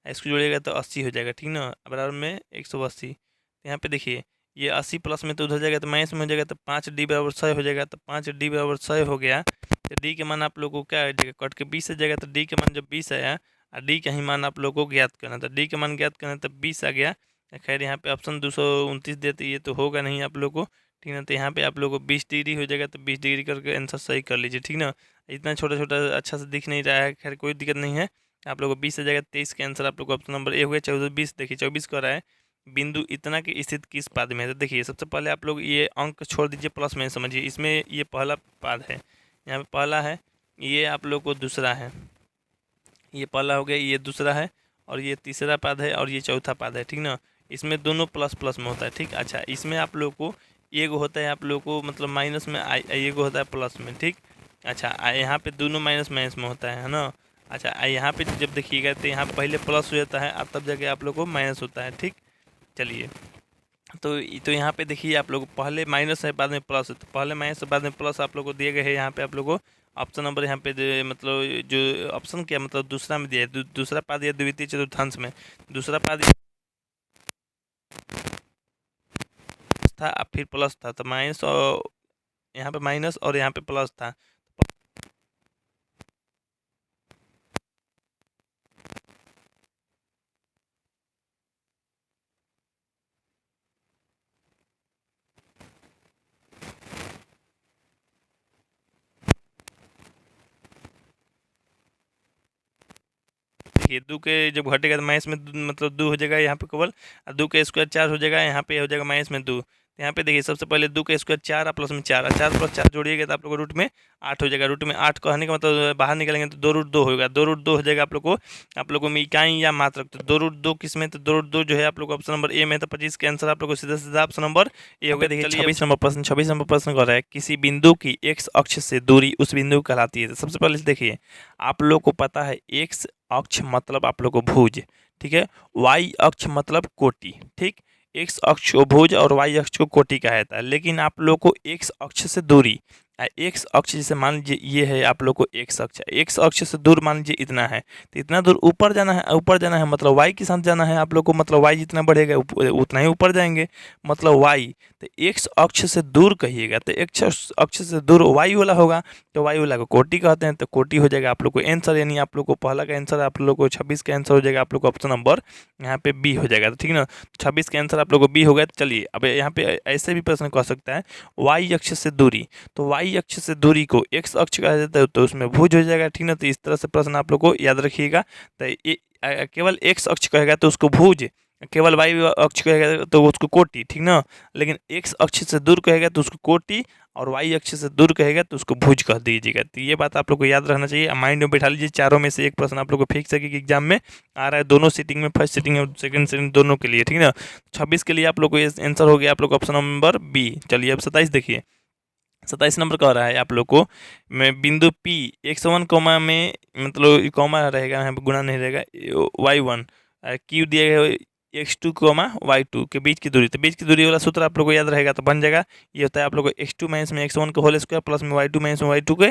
इसको जोड़िएगा तो 80 हो जाएगा, ठीक ना। बराबर में 180। तो यहाँ पे देखिए ये 80 प्लस में तो उधर जाएगा तो माइनस में हो जाएगा, तो 5D बराबर 100 हो जाएगा। तो 5D बराबर 100 हो गया, तो D के मान आप लोग को क्या हो जाएगा, कट के 20 आ जाएगा। तो D के मान जब 20 आया और D का ही मान आप लोग को ज्ञात करना, तो D का मान ज्ञात करना तो 20 आ गया। खैर यहाँ पे ऑप्शन 229 देते, ये तो होगा नहीं आप लोग को, ठीक ना। तो यहाँ पे आप लोग को 20 डिग्री हो जाएगा, तो 20 डिग्री करके आंसर सही कर लीजिए, ठीक ना। इतना छोटा छोटा अच्छा से दिख नहीं रहा है, खैर कोई दिक्कत नहीं है। आप लोग को 20 आ जाएगा, 23 का आंसर आप लोग को ऑप्शन नंबर A हो गया। 14 20 देखिए 24 कर रहा है, बिंदु इतना की स्थित किस पाद में है। तो देखिए सबसे पहले आप लोग ये अंक छोड़ दीजिए, प्लस में समझिए, इसमें ये पहला पाद है, यहाँ पे पहला है, ये आप लोग को दूसरा है, ये पहला हो गया, ये दूसरा है, और ये तीसरा पाद है, और ये चौथा पाद है, ठीक ना। इसमें दोनों प्लस प्लस में होता है, ठीक। अच्छा इसमें आप लोग को एक होता है आप लोग को मतलब माइनस में, एक होता है प्लस में, ठीक। अच्छा यहाँ पे दोनों माइनस माइनस में होता है ना। अच्छा यहाँ पे जब देखिएगा तो यहाँ पहले प्लस हो जाता है और तब जाके आप लोग को माइनस होता है, ठीक। चलिए तो यहाँ पे देखिए आप लोग पहले माइनस है बाद में प्लस है, तो पहले माइनस है बाद में प्लस आप लोग को दिए गए हैं। यहाँ पे आप लोग को ऑप्शन नंबर यहाँ पे मतलब जो ऑप्शन क्या मतलब दूसरा में दिया है, दूसरा पाद या द्वितीय चतुर्थांश में दूसरा पाद था अब फिर प्लस था, तो माइनस और यहाँ पे माइनस और यहाँ पे प्लस था। देखिए दो के जब घटेगा तो माइनस में मतलब 2 हो जाएगा यहाँ पे केवल, और 2 का स्क्वायर 4 हो जाएगा, यहाँ पे हो जाएगा माइनस में 2। तो यहाँ पे देखिए सबसे पहले 2 का स्क्वायर 4 और प्लस में 4, और 4 प्लस 4 जोड़िएगा तो आप लोग को रूट में 8 हो जाएगा। रूट में 8 कहने का मतलब बाहर निकलेंगे तो 2 रूट 2 होगा, 2 रूट 2 हो जाएगा आप लोग को में इकाई या मात्रक। तो 2 रूट 2 किस में, तो 2 रूट 2 जो है आप लोग को ऑप्शन नंबर A में। तो 25 के आंसर आप लोग को सीधा सीधा ऑप्शन नंबर A हो गया। देखिए 26 नंबर प्रश्न कर रहा है, किसी बिंदु की x अक्ष से दूरी उस बिंदु को कहलाती है। तो सबसे पहले देखिए आप लोग को पता है x अक्ष मतलब आप लोग को भुज, ठीक है। y अक्ष मतलब कोटि, ठीक। x अक्ष को भुज और y अक्ष को कोटि कहता है, लेकिन आप लोग को x अक्ष से दूरी, x अक्ष जैसे मान लीजिए ये है आप लोग को x अक्ष, x अक्ष से दूर मान लीजिए इतना है, तो इतना दूर ऊपर जाना है, ऊपर जाना है मतलब y के साथ जाना है आप लोग को, मतलब y जितना बढ़ेगा उतना ही ऊपर जाएंगे, मतलब y। तो x अक्ष से दूर कहिएगा तो x अक्ष से दूर y वाला होगा, तो y वाला को कोटि कहते हैं। तो कोटि हो जाएगा आप लोग को आंसर, यानी आप लोग को पहला का आंसर आप लोग को 26 का आंसर हो जाएगा आप लोग को ऑप्शन नंबर यहाँ पे B हो जाएगा, ठीक ना। 26 का आंसर आप लोग को B हो गया। तो चलिए अब यहाँ पे ऐसे भी प्रश्न कर सकता है, y अक्ष से दूरी, तो y अक्ष से दूरी को x अक्ष कहा जाता है, तो उसमें भुज हो जाएगा, ठीक ना। तो इस तरह से प्रश्न आप लोग को याद रखिएगा। तो ये केवल x अक्ष कहेगा तो उसको भुज, केवल y अक्ष कहेगा तो उसको कोटि, ठीक ना। लेकिन x अक्ष से दूर कहेगा तो उसको कोटि, और y अक्ष से दूर कहेगा तो उसको भुज कह दीजिएगा। तो ये बात आप लोग को याद रखना चाहिए, माइंड में बैठा लीजिए। चारों में से एक प्रश्न आप लोग को फिक्स है कि एग्जाम में आ रहा है, दोनों सीटिंग में, फर्स्ट सीटिंग और सेकंड सीटिंग दोनों के लिए, ठीक ना। 26 के लिए आप लोग को आंसर हो गया आप लोग ऑप्शन नंबर B। चलिए अब 27 देखिए, 27 नंबर कह रहा है आप लोग को मैं बिंदु P 101 कॉमा में मतलब कॉमा रहेगा, यहाँ पे गुणा नहीं रहेगा, y1 Q दिया गया x2 कॉमा y2 के बीच की दूरी, तो बीच की दूरी वाला सूत्र आप लोग को याद रहेगा तो बन जाएगा। ये होता है आप लोग को x2 माइनस में x1 के होल स्क्वायर प्लस में y2 माइनस में y2 के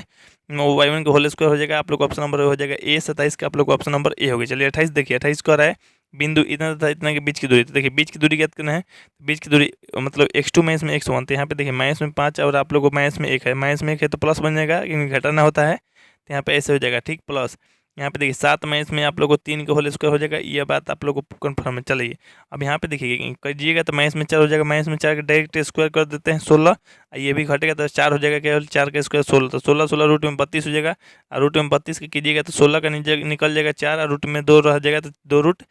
y1 के होल स्क्वायर हो जाएगा। आप लोग को ऑप्शन नंबर हो जाएगा ए। 27 का आप लोग को ऑप्शन नंबर ए हो गया। चलिए 28 देखिए, 28 कह रहा है बिंदु इतना तथा इतना के बीच की दूरी, तो देखिए बीच की दूरी याद करना है, बीच की दूरी मतलब x2 माइनस में x1, तो यहाँ पे देखिए माइनस में 5 और आप लोग को माइनस में 1 है, माइनस में 1 है तो प्लस बन जाएगा क्योंकि घटाना होता है, तो यहाँ पे ऐसे हो जाएगा ठीक। प्लस यहाँ पे देखिए 7 माइनस में आप लोग को 3 का होल स्क्वायर हो जाएगा, ये बात आप लोग को कन्फर्म है। चलिए अब यहाँ पे देखिए करिएगा तो माइनस में 4 हो जाएगा, माइनस में 4 का डायरेक्ट स्क्वायर कर देते हैं 16, ये भी घटेगा तो 4 हो जाएगा, केवल 4 का स्क्वायर 16, तो 16 16 रूट में 32 हो जाएगा, और रूट में 32 का कीजिएगा तो 16 का निकल जाएगा 4, और रूट में 2 रह जाएगा तो 2 रूट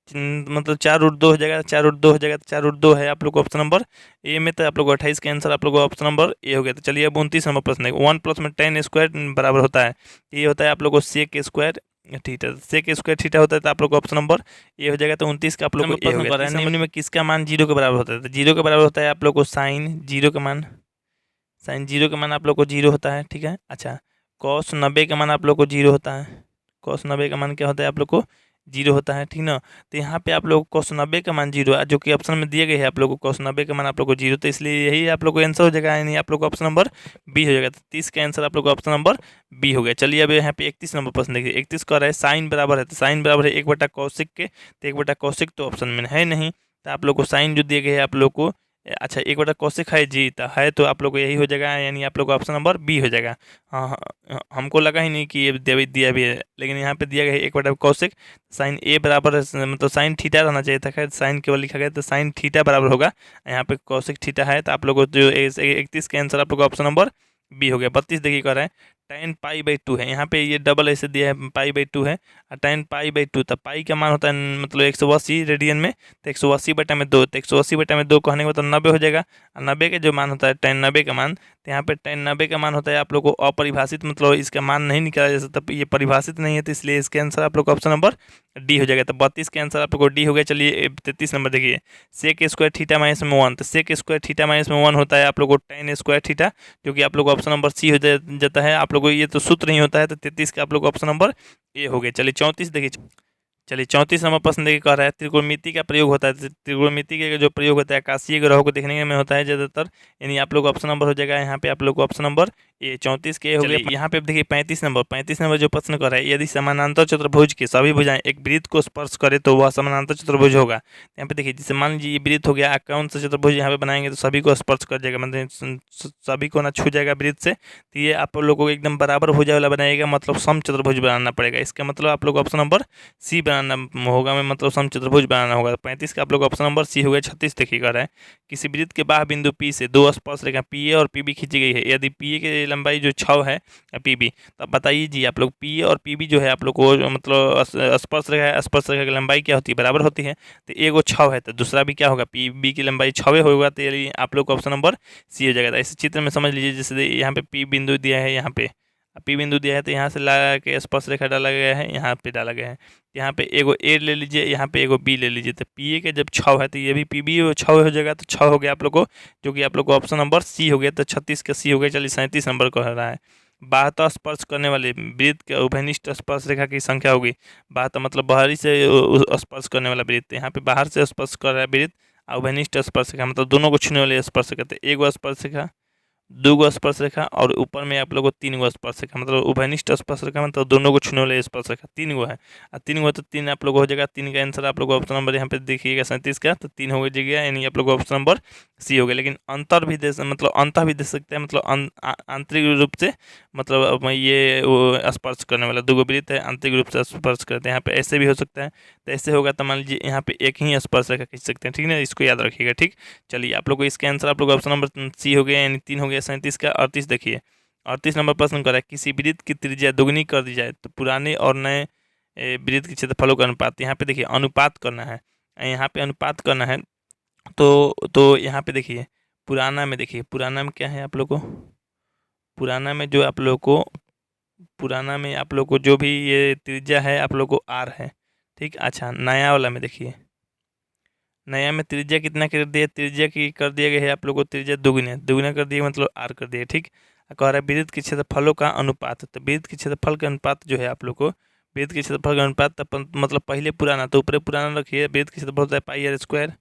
मतलब 4 रूट 2 हो जाएगा, 4 रूट 2 हो जाएगा, तो 4 रूट 2 है आप लोग को ऑप्शन नंबर ए में, तो आप लोग को 28 का आंसर आप लोग को ऑप्शन नंबर ए हो गया। तो चलिए अब 29 नंबर प्रश्न है, 1 प्लस में tan स्क्वायर बराबर होता है, ये होता है आप लोग को sec square theta, sec square theta होता है, तो आप लोग को ऑप्शन नंबर ए हो जाएगा। तो 29 का आप लोग को ए हो गया। निम्न में किसका मान 0 के बराबर होता है, तो 0 के बराबर होता है आप लोग को साइन 0 का मान, साइन 0 का मान आप लोग को 0 होता है, ठीक है। अच्छा कॉस 90 का मान आप लोग को 0 होता है, कॉस 90 का मान क्या होता है आप लोग को 0 होता है, ठीक ना। तो यहाँ पे आप लोग को कॉस 90 का मान 0 है, जो कि ऑप्शन में दिए गए हैं आप लोग को कॉस 90 का मान आप लोग को 0, तो इसलिए यही आप लोग को आंसर हो जाएगा, यानी आप लोग को ऑप्शन नंबर बी हो जाएगा। तो 30 का आंसर आप लोग को ऑप्शन नंबर बी हो गया। चलिए अब यहाँ पे 31 नंबर प्रश्न देखिए, 31 का रहा है साइन बराबर है, तो साइन बराबर है 1/cos के, तो 1/cos तो ऑप्शन में है नहीं, तो आप लोग को साइन जो दिए गए हैं आप लोग को, अच्छा 1/cos है जी, तो है तो आप लोग को यही हो जाएगा, यानी आप लोग को ऑप्शन नंबर बी हो जाएगा। हाँ हाँ, हमको लगा ही नहीं कि ये दिया भी है, लेकिन यहाँ पे दिया गया है 1/cos साइन ए बराबर मतलब साइन थीटा रहना चाहिए था, खैर साइन केवल लिखा गया तो साइन थीटा बराबर होगा, यहाँ पे cos थीटा है, तो आप लोग को जो 31 का आंसर आप लोग का ऑप्शन नंबर बी हो गया। 32 देखिए कह रहा है tan π/2 है, यहाँ पे ये डबल ऐसे दिया है π/2 है, और tan π/2 तब पाई का मान होता है मतलब 180 रेडियन में, तो 180/2, तो 180/2 कहने के मतलब 90 हो जाएगा, और 90 का जो मान होता है tan 90 का मान, तो यहाँ पे tan 90 का मान होता है आप लोग को अपरिभाषित, मतलब इसका मान नहीं निकाला जा सकता, ये परिभाषित नहीं है, तो इसलिए इसके आंसर आप लोग का ऑप्शन नंबर डी हो जाएगा। तो 32 के आंसर आप लोग को डी हो गया। चलिए 33 नंबर देखिए, सेक स्क्वायर थीटा माइनस में 1, तो सेक स्क्वायर थीटा माइनस में 1 होता है आप लोग को tan स्क्वायर थीटा, जो कि आप लोग को ऑप्शन नंबर सी हो जाता है। आप लोग को ये तो सूत्र नहीं होता है, तो 33 का आप लोग को ऑप्शन नंबर ए हो गया। चलिए 34 देखिए, चलिए 34 नंबर प्रश्न देखिए कह रहा है त्रिकोणमिति का प्रयोग होता है, त्रिकोणमिति का जो प्रयोग होता है आकाशीय ग्रहों को देखने में होता है ज़्यादातर, यानी आप लोग ऑप्शन नंबर हो जाएगा यहाँ पे आप लोग को ऑप्शन नंबर ए। 34 के हो गया। यहाँ पे देखिए 35 नंबर जो प्रश्न कर रहा है, यदि समानांतर चतुर्भुज की सभी भुजाएं एक वृत्त को स्पर्श करे तो वह समानांतर चतुर्भुज होगा। यहाँ पे देखिए जैसे मान लीजिए ये वृत्त हो गया, कौन सा चतुर्भुज यहाँ पे बनाएंगे तो सभी को स्पर्श कर जाएगा, मतलब सभी को ना छू जाएगा वृत्त से, तो ये आप लोगों को एकदम बराबर भुजा वाला बनाएगा, मतलब सम चतुर्भुज बनाना पड़ेगा। इसका मतलब आप लोग ऑप्शन नंबर सी बनाना होगा, में मतलब सम चतुर्भुज बनाना होगा। 35 का आप लोग ऑप्शन नंबर सी हो गया। 36 देखिए कर रहा है किसी वृत्त के बाह्य बिंदु पी से दो स्पर्श रेखा पी ए और पी बी खींची गई है, यदि पी ए की लंबाई जो 6 है पी बी, तो बताइए जी आप लोग पी ए और पी बी जो है आप लोग को मतलब स्पर्श रेखा है, स्पर्श रेखा की लंबाई क्या होती है, बराबर होती है, तो एगो 6 है तो दूसरा भी क्या होगा पी बी की लंबाई 6 होगा, तो ये आप लोग को ऑप्शन नंबर सी हो जाएगा। इस चित्र में समझ लीजिए जैसे यहाँ पे पी बिंदु दिया है, यहाँ पे पी बिंदु दिया है, तो यहाँ से ला के स्पर्श रेखा डाला गया है, यहाँ पे डाला गया है, यहाँ पे एगो ए ले लीजिए, यहाँ पे एगो बी ले लीजिए, तो पी ए के जब 6 है तो ये भी पी बी 6 हो जाएगा, तो 6 हो गया आप लोग को, जो कि आप लोग को ऑप्शन नंबर सी हो गया। तो 36 का सी हो गया। चलिए 37 नंबर कह रहा है बाह्यतः स्पर्श करने वाले वृत्त के उभयनिष्ठ स्पर्श रेखा की संख्या होगी। बाह्यतः मतलब बाहरी से स्पर्श करने वाला वृत्त, यहाँ पे बाहर से स्पर्श कर रहा है वृत्त, उभयनिष्ठ स्पर्श रेखा मतलब दोनों को छूने वाले स्पर्श रेखा, तो एगो स्पर्श रेखा, 2 गो स्पर्श रेखा और ऊपर में आप लोग को 3 गो स्पर्श रेखा, मतलब उभयनिष्ठ स्पर्श रेखा मतलब दोनों को छूने वाले स्पर्श रेखा 3 गो है, और 3 गो तो 3 आप लोग हो जाएगा। 3 का आंसर आप लोग ऑप्शन नंबर यहाँ पे देखिएगा 37 का, तो 3 हो जाएगा, यानी आप लोग ऑप्शन नंबर सी हो गया। लेकिन अंतर भी दे मतलब अंतर भी दे सकते हैं, मतलब आंतरिक रूप से मतलब ये वो स्पर्श करने वाला 2 गो वृत्त है, आंतरिक रूप से स्पर्श करते हैं, यहाँ पे ऐसे भी हो सकता है, तो ऐसे होगा तो मान लीजिए यहाँ पे एक ही स्पर्श रेखा खींच सकते हैं, ठीक है, इसको याद रखिएगा। ठीक, चलिए आप लोग को इसके आंसर आप लोग ऑप्शन नंबर सी हो गया, यानी 3 हो गया। 37 का। 38 देखिए, 38 नंबर प्रश्न कर रहा है किसी वृत्त की त्रिज्या दोगुनी कर दी जाए तो पुराने और नए वृत्त के क्षेत्रफलों का अनुपात, यहाँ पे देखिए अनुपात करना है, यहाँ पे अनुपात करना है, तो यहाँ पे देखिए पुराना में, देखिए पुराना में क्या है आप लोग को, पुराना में जो आप लोग को, पुराना में आप लोग को जो भी ये त्रिज्या है आप लोग को आर है, ठीक। अच्छा नया वाला में देखिए, नया में त्रिज्या कितना कर दिया, त्रिज्या की कर दिया गया है आप लोग को त्रिज्या दुगुना, दुगुना कर दिया मतलब आर कर दिया, ठीक। कह रहा है वृत्त के क्षेत्रफलों का अनुपात, तो वृत्त के क्षेत्रफल के अनुपात जो है आप लोग को, वृत्त के क्षेत्रफल का अनुपात मतलब पहले पुराना, तो ऊपर पुराना रखिए। वृत्त के क्षेत्रफल होता है पाई आर स्क्वायर,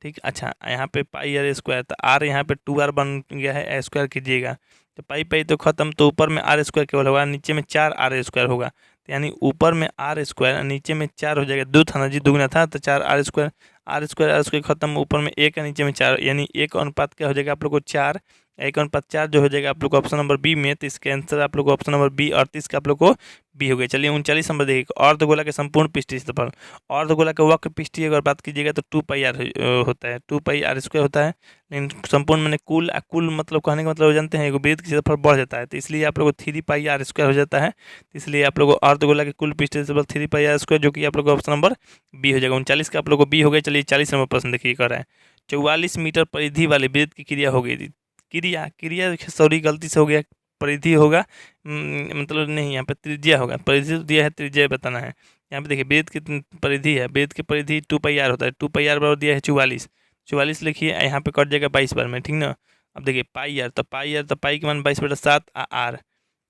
ठीक। अच्छा यहाँ पे पाई आर स्क्वायर, तो आर यहाँ पे 2r बन गया है, ए स्क्वायर कीजिएगा तो पाई पाई तो खत्म, तो ऊपर में आर स्क्वायर केवल होगा, नीचे में 4r स्क्वायर होगा, तो यानी ऊपर में आर स्क्वायर नीचे में 4 हो जाएगा। दो था ना जी, दुगुना था तो 4r स्क्वायर, आर स्क्वायर खत्म, ऊपर में 1 है नीचे में 4, यानी 1 अनुपात क्या हो जाएगा आप लोग को 4, 1 अनुपात 4 जो हो जाएगा आप लोग को ऑप्शन नंबर बी में। तो इसके आंसर आप लोग को ऑप्शन नंबर बी 38 का आप लोग को बी हो गया। चलिए 39 नंबर देखिए, अर्धगोला के संपूर्ण पृष्ठीय क्षेत्रफल, अर्धगोला के वक्र पृष्ठीय अगर बात कीजिएगा तो 2πr होता है, 2πr स्क्वायर होता है। लेकिन संपूर्ण मैंने कुल कुल मतलब कहने का मतलब जानते हैं, एगो वृत्त का क्षेत्रफल बढ़ जाता है, तो इसलिए आप लोग को 3πr स्क्वायर हो जाता है। तो इसलिए आप लोग को अर्धगोला के कुल पृष्ठीय क्षेत्रफल 3πr स्क्वायर, जो कि आप लोग को ऑप्शन नंबर बी हो जाएगा। 39 का आप लोग को बी हो गया। चलिए 40 नंबर प्रश्न देखिए, कर रहा है 44 मीटर परिधि वाले वृत्त की क्रिया हो गई, क्रिया क्रिया सॉरी गलती से हो गया, परिधि होगा मतलब नहीं, यहाँ पे त्रिज्या होगा, परिधि तो दिया है, त्रिज्या बताना है। यहाँ पे देखिए वृत्त की परिधि है, वृत्त की परिधि 2πr होता है, 2πr बराबर दिया है 44, 44 लिखिए, यहाँ पे कट जाएगा 22 बार में, ठीक ना। अब देखिए पाई आर, तो पाई के मान 22/7 आर,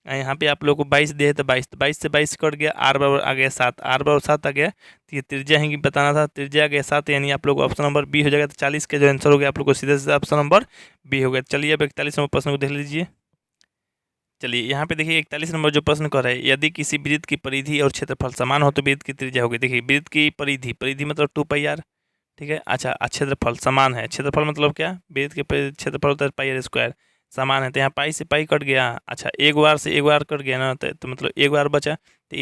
यहाँ पे आप लोग को 22 दिया है तो 22, तो 22 से 22 कट गया, आर बराबर आ गया 7, आर बराबर 7 आ गया, तो ये त्रिज्या है कि बताना था, त्रिज्या आ गया 7, यानी आप लोग को ऑप्शन नंबर बी हो जाएगा। तो 40 का जो आंसर हो गया आप लोग को सीधे सीधा ऑप्शन नंबर बी हो गया। चलिए अब 41 नंबर प्रश्न को देख लीजिए। चलिए यहाँ पे देखिए 41 नंबर जो प्रश्न कर रहा है, यदि किसी वृत्त की परिधि और क्षेत्रफल समान हो तो वृत्त की त्रिज्या होगी। देखिए वृत्त की परिधि, परिधि मतलब 2πr, ठीक है। अच्छा क्षेत्रफल समान है, क्षेत्रफल मतलब क्या, वृत्त के क्षेत्रफल होता है पाई आर स्क्वायर, समान है, तो यहाँ पाई से पाई कट गया। अच्छा एक बार से एक बार कट गया ना, तो मतलब एक बार बचा, तो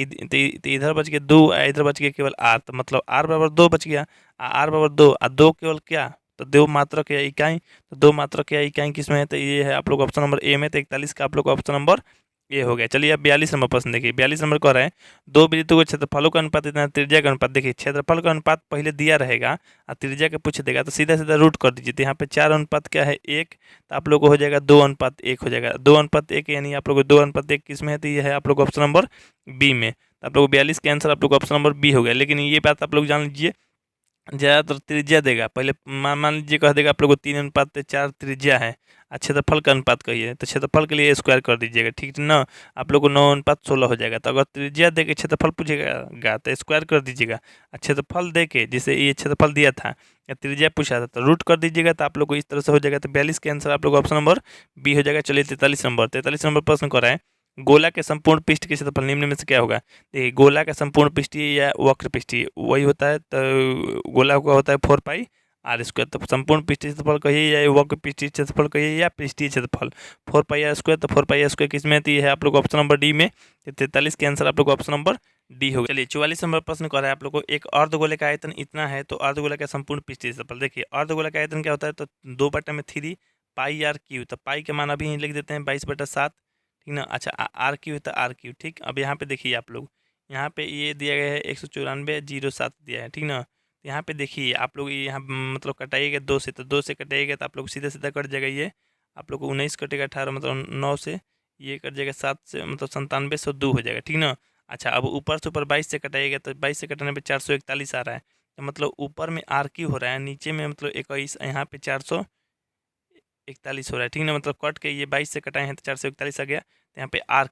इधर बच गया 2, इधर बच गया केवल आर, तो मतलब आर बराबर 2 बच गया, आर बराबर 2, और 2 केवल क्या, तो दो मात्रक या इकाई, तो दो मात्रक या इकाई किसमें है, तो ये है आप लोग ऑप्शन नंबर ए में। तो 41 का आप लोग ऑप्शन नंबर ए हो गया। चलिए अब 42 नंबर प्रश्न देखिए, 42 नंबर कह रहे हैं दो वृत्तों के क्षेत्रफलों का अनुपात इतना, त्रिज्या का अनुपात। देखिए क्षेत्रफल का अनुपात पहले दिया रहेगा और त्रिज्या का पूछ देगा, तो सीधा सीधा रूट कर दीजिए। तो यहाँ पे 4 अनुपात क्या है 1, तो आप लोग को हो जाएगा 2:1 हो जाएगा, 2:1, यानी आप लोग को 2:1 किस में है, तो ये है आप लोग ऑप्शन नंबर बी में। तो आप लोग 42 के आंसर आप लोग ऑप्शन नंबर बी हो गया। लेकिन ये बात आप लोग जान लीजिए, ज़्यादातर त्रिज्या देगा, पहले मान लीजिए कह देगा आप लोग को 3:4 त्रिज्या है, क्षेत्रफल का अनुपात कहिए, तो क्षेत्रफल के लिए स्क्वायर कर दीजिएगा, ठीक ना। आप लोग को 9:16 हो जाएगा। तो अगर त्रिज्या दे के क्षेत्रफल पूछेगा तो स्क्वायर कर दीजिएगा, क्षेत्रफल दे के, जैसे ये क्षेत्रफल दिया था या त्रिज्या पूछा था तो रूट कर दीजिएगा, तो आप लोग को इस तरह से हो जाएगा। तो 42 के आंसर आप लोग ऑप्शन नंबर बी हो जाएगा। चलिए 43 नंबर प्रश्न कर रहा है, गोला के संपूर्ण पृष्ठ के क्षेत्रफल निम्न में से क्या होगा। देखिए गोला का संपूर्ण पृष्ठीय या वक्र पृष्ठीय वही होता है, तो गोला का होता है 4πr स्क्वायर, तो संपूर्ण पृष्ठीय क्षेत्रफल कहिए या वक्र पृष्ठीय क्षेत्रफल कहिए या पृष्ठीय क्षेत्रफल 4πr स्क्वायर, तो 4πr स्क्वायर किस में, तो ये है आप लोग ऑप्शन नंबर डी में। 43 के आंसर आप लोग ऑप्शन नंबर डी होगा। चलिए 44 नंबर प्रश्न कर रहा है आप लोग को, एक अर्धगोले का आयतन इतना है तो अर्धगोला का संपूर्ण पृष्ठीय क्षेत्रफल। देखिए अर्धगोला का आयतन क्या होता है, तो 2/3πr क्यू, तो पाई के मान अभी लिख देते हैं 22/7, ठीक ना। अच्छा आर क्यू है तो आर क्यू, ठीक। अब यहाँ पे देखिए आप लोग, यहाँ पे ये दिया गया है 194.07 दिया है, ठीक ना। यहाँ पे देखिए आप लोग यहाँ मतलब कटाइएगा 2 से, तो 2 से कटाइएगा तो आप लोग सीधा सीधा कट जाएगा, ये आप लोग को 19 कटेगा, 18 मतलब 9 से ये कट जाएगा, 7 से मतलब 9702 हो जाएगा, ठीक ना। अच्छा अब ऊपर से ऊपर 22 से कटाइएगा, तो 22 से कटाने पे 441 आ रहा है, तो मतलब ऊपर में आर क्यू हो रहा है, नीचे में मतलब 21, यहाँ पे 441 हो रहा है, ठीक ना। मतलब कट के ये 22 से कटाए हैं तो 441 आ गया, तो यहाँ पे आर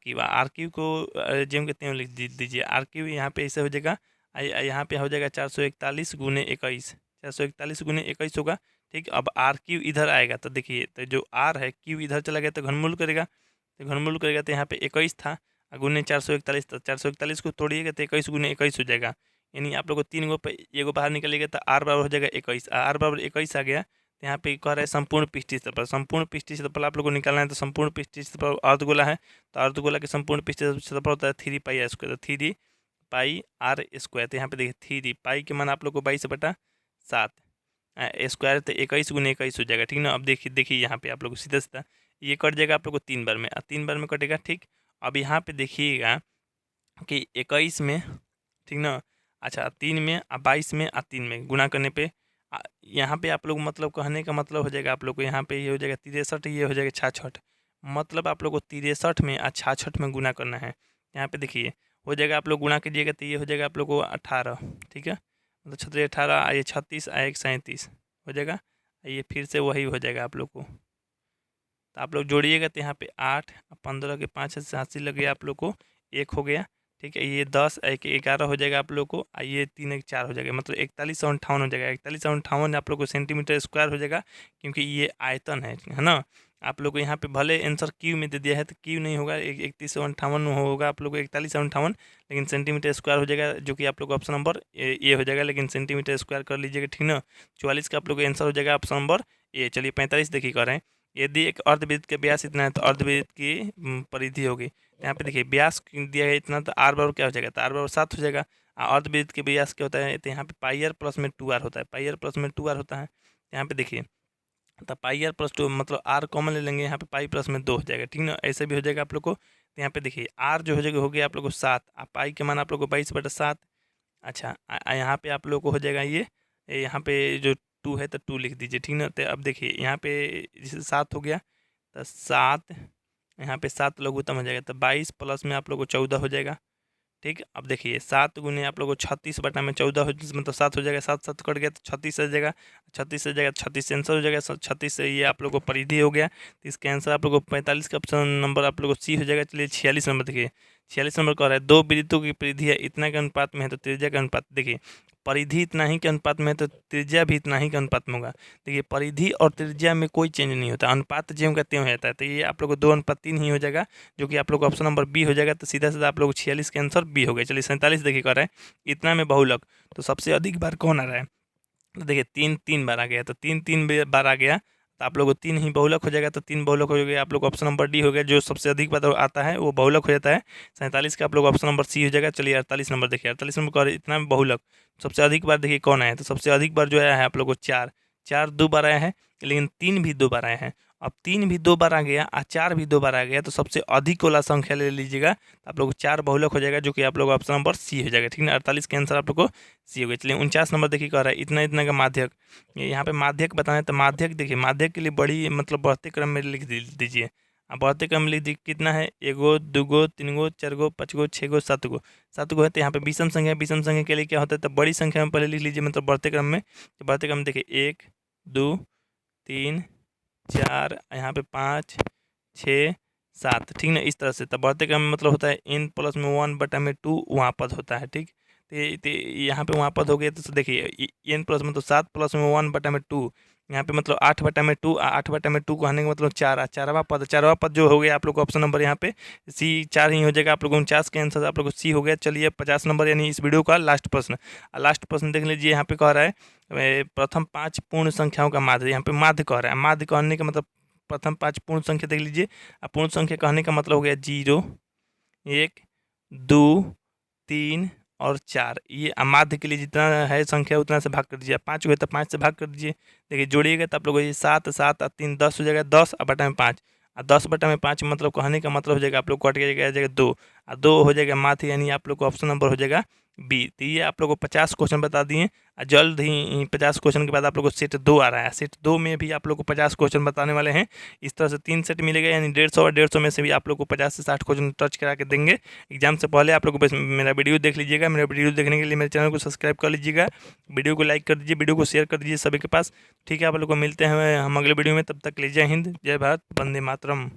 क्यू को जेम कितने में लिख दीजिए, आर क्यू यहाँ पे ऐसे हो जाएगा, यहाँ पे हो जाएगा 441 गुने 21, 441 गुने 21 होगा, ठीक। अब आर क्यू इधर आएगा, तो देखिए तो जो आर है क्यू इधर चला गया तो घनमूल करेगा, तो घनमूल करेगा तो यहाँ पे 21 था गुने 441, तो 441 को तोड़िएगा तो 21 गुने 21 हो जाएगा, यानी आप लोग को 3 गो पे एगो बाहर निकलेगा, तो आर बराबर हो जाएगा 21, आर बराबर 21 आ गया। तो यहाँ पे कह रहा है संपूर्ण पृष्ठीय क्षेत्रफल, संपूर्ण पृष्ठीय क्षेत्रफल आप लोग को निकालना है, तो संपूर्ण पृष्ठीय क्षेत्रफल अर्धगोला है, तो अर्धगोला के संपूर्ण पृष्ठीय क्षेत्रफल होता है 3πr स्क्वायर, 3πr स्क्वायर। तो यहाँ पे देखिए 3 पाई के मान आप लोग को 22/7 स्क्वायर, तो 21 गुने 21 हो जाएगा, ठीक ना। अब देखिए यहाँ पे आप लोग को सीधा सीधा ये कट जाएगा आप लोग को 3 बार में, 3 बार में कटेगा, ठीक। अब यहाँ पे देखिएगा कि 21 में, ठीक ना। अच्छा 3 में 22 में 3 में गुना करने पे यहाँ पे आप लोग मतलब कहने का मतलब हो जाएगा आप लोग को, यहाँ पे ये हो जाएगा 63, ये हो जाएगा 66, मतलब आप लोग को 63 में 66 में गुना करना है। यहाँ पे देखिए हो जाएगा, आप लोग गुना कीजिएगा तो ये हो जाएगा आप लोग को 18, ठीक है। मतलब 36 18, ये 36 एक 37 हो जाएगा। ये फिर से वही हो जाएगा आप लोग को। तो आप लोग जोड़िएगा तो यहाँ पे 8 15 के 5 से 80 लग गया आप लोग को, 1 हो गया। ठीक है, ये 10 1 11 हो जाएगा आप लोग को, ये 3 1 4 हो जाएगा, मतलब 41 और 58 हो जाएगा। 41 और 58 आप लोग को सेंटीमीटर स्क्वायर हो जाएगा, क्योंकि ये आयतन है ना। आप लोग को यहाँ पे भले आंसर क्यू में दे दिया है तो क्यू नहीं होगा, 31 और 58 होगा आप लोग को, 41 और 58, लेकिन सेंटीमीटर स्क्वायर हो जाएगा, जो कि आप लोग को ऑप्शन नंबर ए हो जाएगा, लेकिन सेंटीमीटर स्क्वायर कर लीजिएगा, ठीक ना। 44 का आप लोग का आंसर हो जाएगा ऑप्शन नंबर ए। चलिए 45 देखिए कर रहे हैं। यदि एक अर्धवृत्त का व्यास इतना है तो अर्धवृत्त की परिधि होगी। यहाँ पे देखिए व्यास दिया है इतना, तो आर बराबर क्या हो जाएगा, तो आर बराबर 7 हो जाएगा। अर्धवृत्त के व्यास क्या होता है, तो यहाँ पे पाई आर प्लस में 2r होता है, पाई आर प्लस में 2r होता है। यहाँ पे देखिए तो पाई आर प्लस 2, मतलब आर कॉमन ले लेंगे, यहाँ पे पाई प्लस में 2 हो जाएगा, ठीक ना। ऐसे भी हो जाएगा आप लोग को। तो यहाँ पे देखिए आर जो हो जाएगा हो गया आप लोग को 7, पाई के मान आप लोग को 22/7। अच्छा, यहाँ पे आप लोग को हो जाएगा ये यहाँ पे जो 2 है तो 2 लिख दीजिए, ठीक ना। तो अब देखिए यहाँ पे जैसे 7 हो गया, तो 7 यहाँ पे 7 लघुत्तम हो जाएगा, तो 22 प्लस में आप लोग को 14 हो जाएगा। ठीक, अब देखिए 7 गुने आप लोग को 36/14 हो, मतलब 7 हो जाएगा, 7 7 कट गया तो 36 आ जाएगा, 36 आ जाएगा, 36 आंसर हो जाएगा। 36 से ये आप लोग को परिधि हो गया, तो इसका आंसर आप लोग को 45 का ऑप्शन नंबर आप लोग को सी हो जाएगा। चलिए 46 नंबर देखिए, 46 नंबर कह रहा है, दो वृत्तों की परिधि है इतना के अनुपात में है तो त्रिज्या का अनुपात, देखिए परिधि इतना ही के अनुपात में है तो त्रिज्या भी इतना ही के अनुपात में होगा। देखिए परिधि और त्रिज्या में कोई चेंज नहीं होता, अनुपात ज्यों का त्यों रहता है, तो ये आप लोग को 2:3 ही हो जाएगा, जो कि आप लोग को ऑप्शन नंबर बी हो जाएगा। तो सीधा सीधा आप लोग 46 के आंसर बी हो गए। चलिए 47 देखिए कर रहे हैं, इतना में बहुलक तो सबसे अधिक बार कौन आ रहा है, तो देखिए 3 बार आ गया, तो 3 बार आ गया, तो आप लोग को 3 ही बहुलक हो जाएगा, तो 3 बहुलक हो गया, आप लोग ऑप्शन नंबर डी हो गया, जो सबसे अधिक बार आता है वो बहुलक हो जाता है। 47 का आप लोग ऑप्शन नंबर सी हो जाएगा। चलिए 48 नंबर देखिए, 48 नंबर कर इतना में बहुलक सबसे अधिक बार देखिए कौन आया है, तो सबसे अधिक बार जो आया है आप लोग को 4 2 बार आया है, लेकिन 3 भी 2 बार आया है। अब 3 भी 2 बार आ गया और 4 भी 2 बार आ गया, तो सबसे अधिक वाला संख्या ले लीजिएगा, तो आप लोग को 4 बहुलक हो जाएगा, जो कि आप लोग ऑप्शन नंबर सी हो जाएगा, ठीक है। 48 के आंसर आप लोग को सी हो गया। चलिए 49 नंबर देखिए कह रहा है, इतना इतना का माध्यक, यहाँ पे माध्यक बताना है, तो माध्यक देखिए, माध्यक के लिए बड़ी मतलब बढ़ते क्रम में लिख दीजिए। अब बढ़ते क्रम में लिख दीजिए, कितना है, 1 2 3 4 5 6 7 7 है, तो यहाँ पे विषम संख्या, विषम संख्या के लिए क्या होता है, तो बड़ी संख्या में पहले लिख लीजिए, मतलब बढ़ते क्रम में। तो बढ़ते क्रम में देखिए 1 2 3 4, यहाँ पे 5 6 7, ठीक ना, इस तरह से। तब बढ़ते क्रम में मतलब होता है n प्लस में 1/2 वहाँ पद होता है, ठीक। तो यहाँ पे वहाँ पद हो गया, तो देखिए n प्लस मतलब 7 प्लस में 1/2, यहाँ पे मतलब 8/2, 8/2 कहने का मतलब 4, चारवा पद जो हो गया आप लोग को ऑप्शन नंबर यहाँ पे सी 4 ही हो जाएगा। आप लोग 49 के आंसर आप लोग को सी हो गया। चलिए 50 नंबर यानी इस वीडियो का लास्ट प्रश्न, लास्ट प्रश्न देख लीजिए। यहाँ पे कह रहा है प्रथम 5 पूर्ण संख्याओं का माध्य, यहाँ पे माध्य कह रहा है, माध्य कहने का मतलब प्रथम 5 पूर्ण संख्या देख लीजिए। पूर्ण संख्या कहने का मतलब हो गया 0 1 2 3 और 4, ये माध्य के लिए जितना है संख्या उतना से भाग कर दीजिए। 5 हुए तो 5 से भाग कर दीजिए, देखिए जोड़िएगा तो आप लोग ये 7 7 और 3 10 हो जाएगा, 10 और बटा में 5, और 10/5 मतलब कहने का मतलब हो जाएगा आप लोग कट जाएगा 2, और 2 हो जाएगा माध्य, यानी आप लोग को ऑप्शन नंबर हो जाएगा बी। तो ये आप लोग को 50 क्वेश्चन बता दिए, और जल्द ही 50 क्वेश्चन के बाद आप लोग को सेट 2 आ रहा है। सेट 2 में भी आप लोग को 50 क्वेश्चन बताने वाले हैं। इस तरह से 3 सेट मिलेगा, यानी 150 और 150 में से भी आप लोग को 50 से 60 क्वेश्चन टच करा के देंगे। एग्जाम से पहले आप लोग को बस मेरा वीडियो देख लीजिएगा। मेरा वीडियो देखने के लिए मेरे चैनल को सब्सक्राइब कर लीजिएगा, वीडियो को लाइक कर दीजिए, वीडियो को शेयर कर दीजिए सभी के पास, ठीक है। आप लोग को मिलते हैं हम अगले वीडियो में, तब तक के लिए जय हिंद, जय भारत, वंदे मातरम।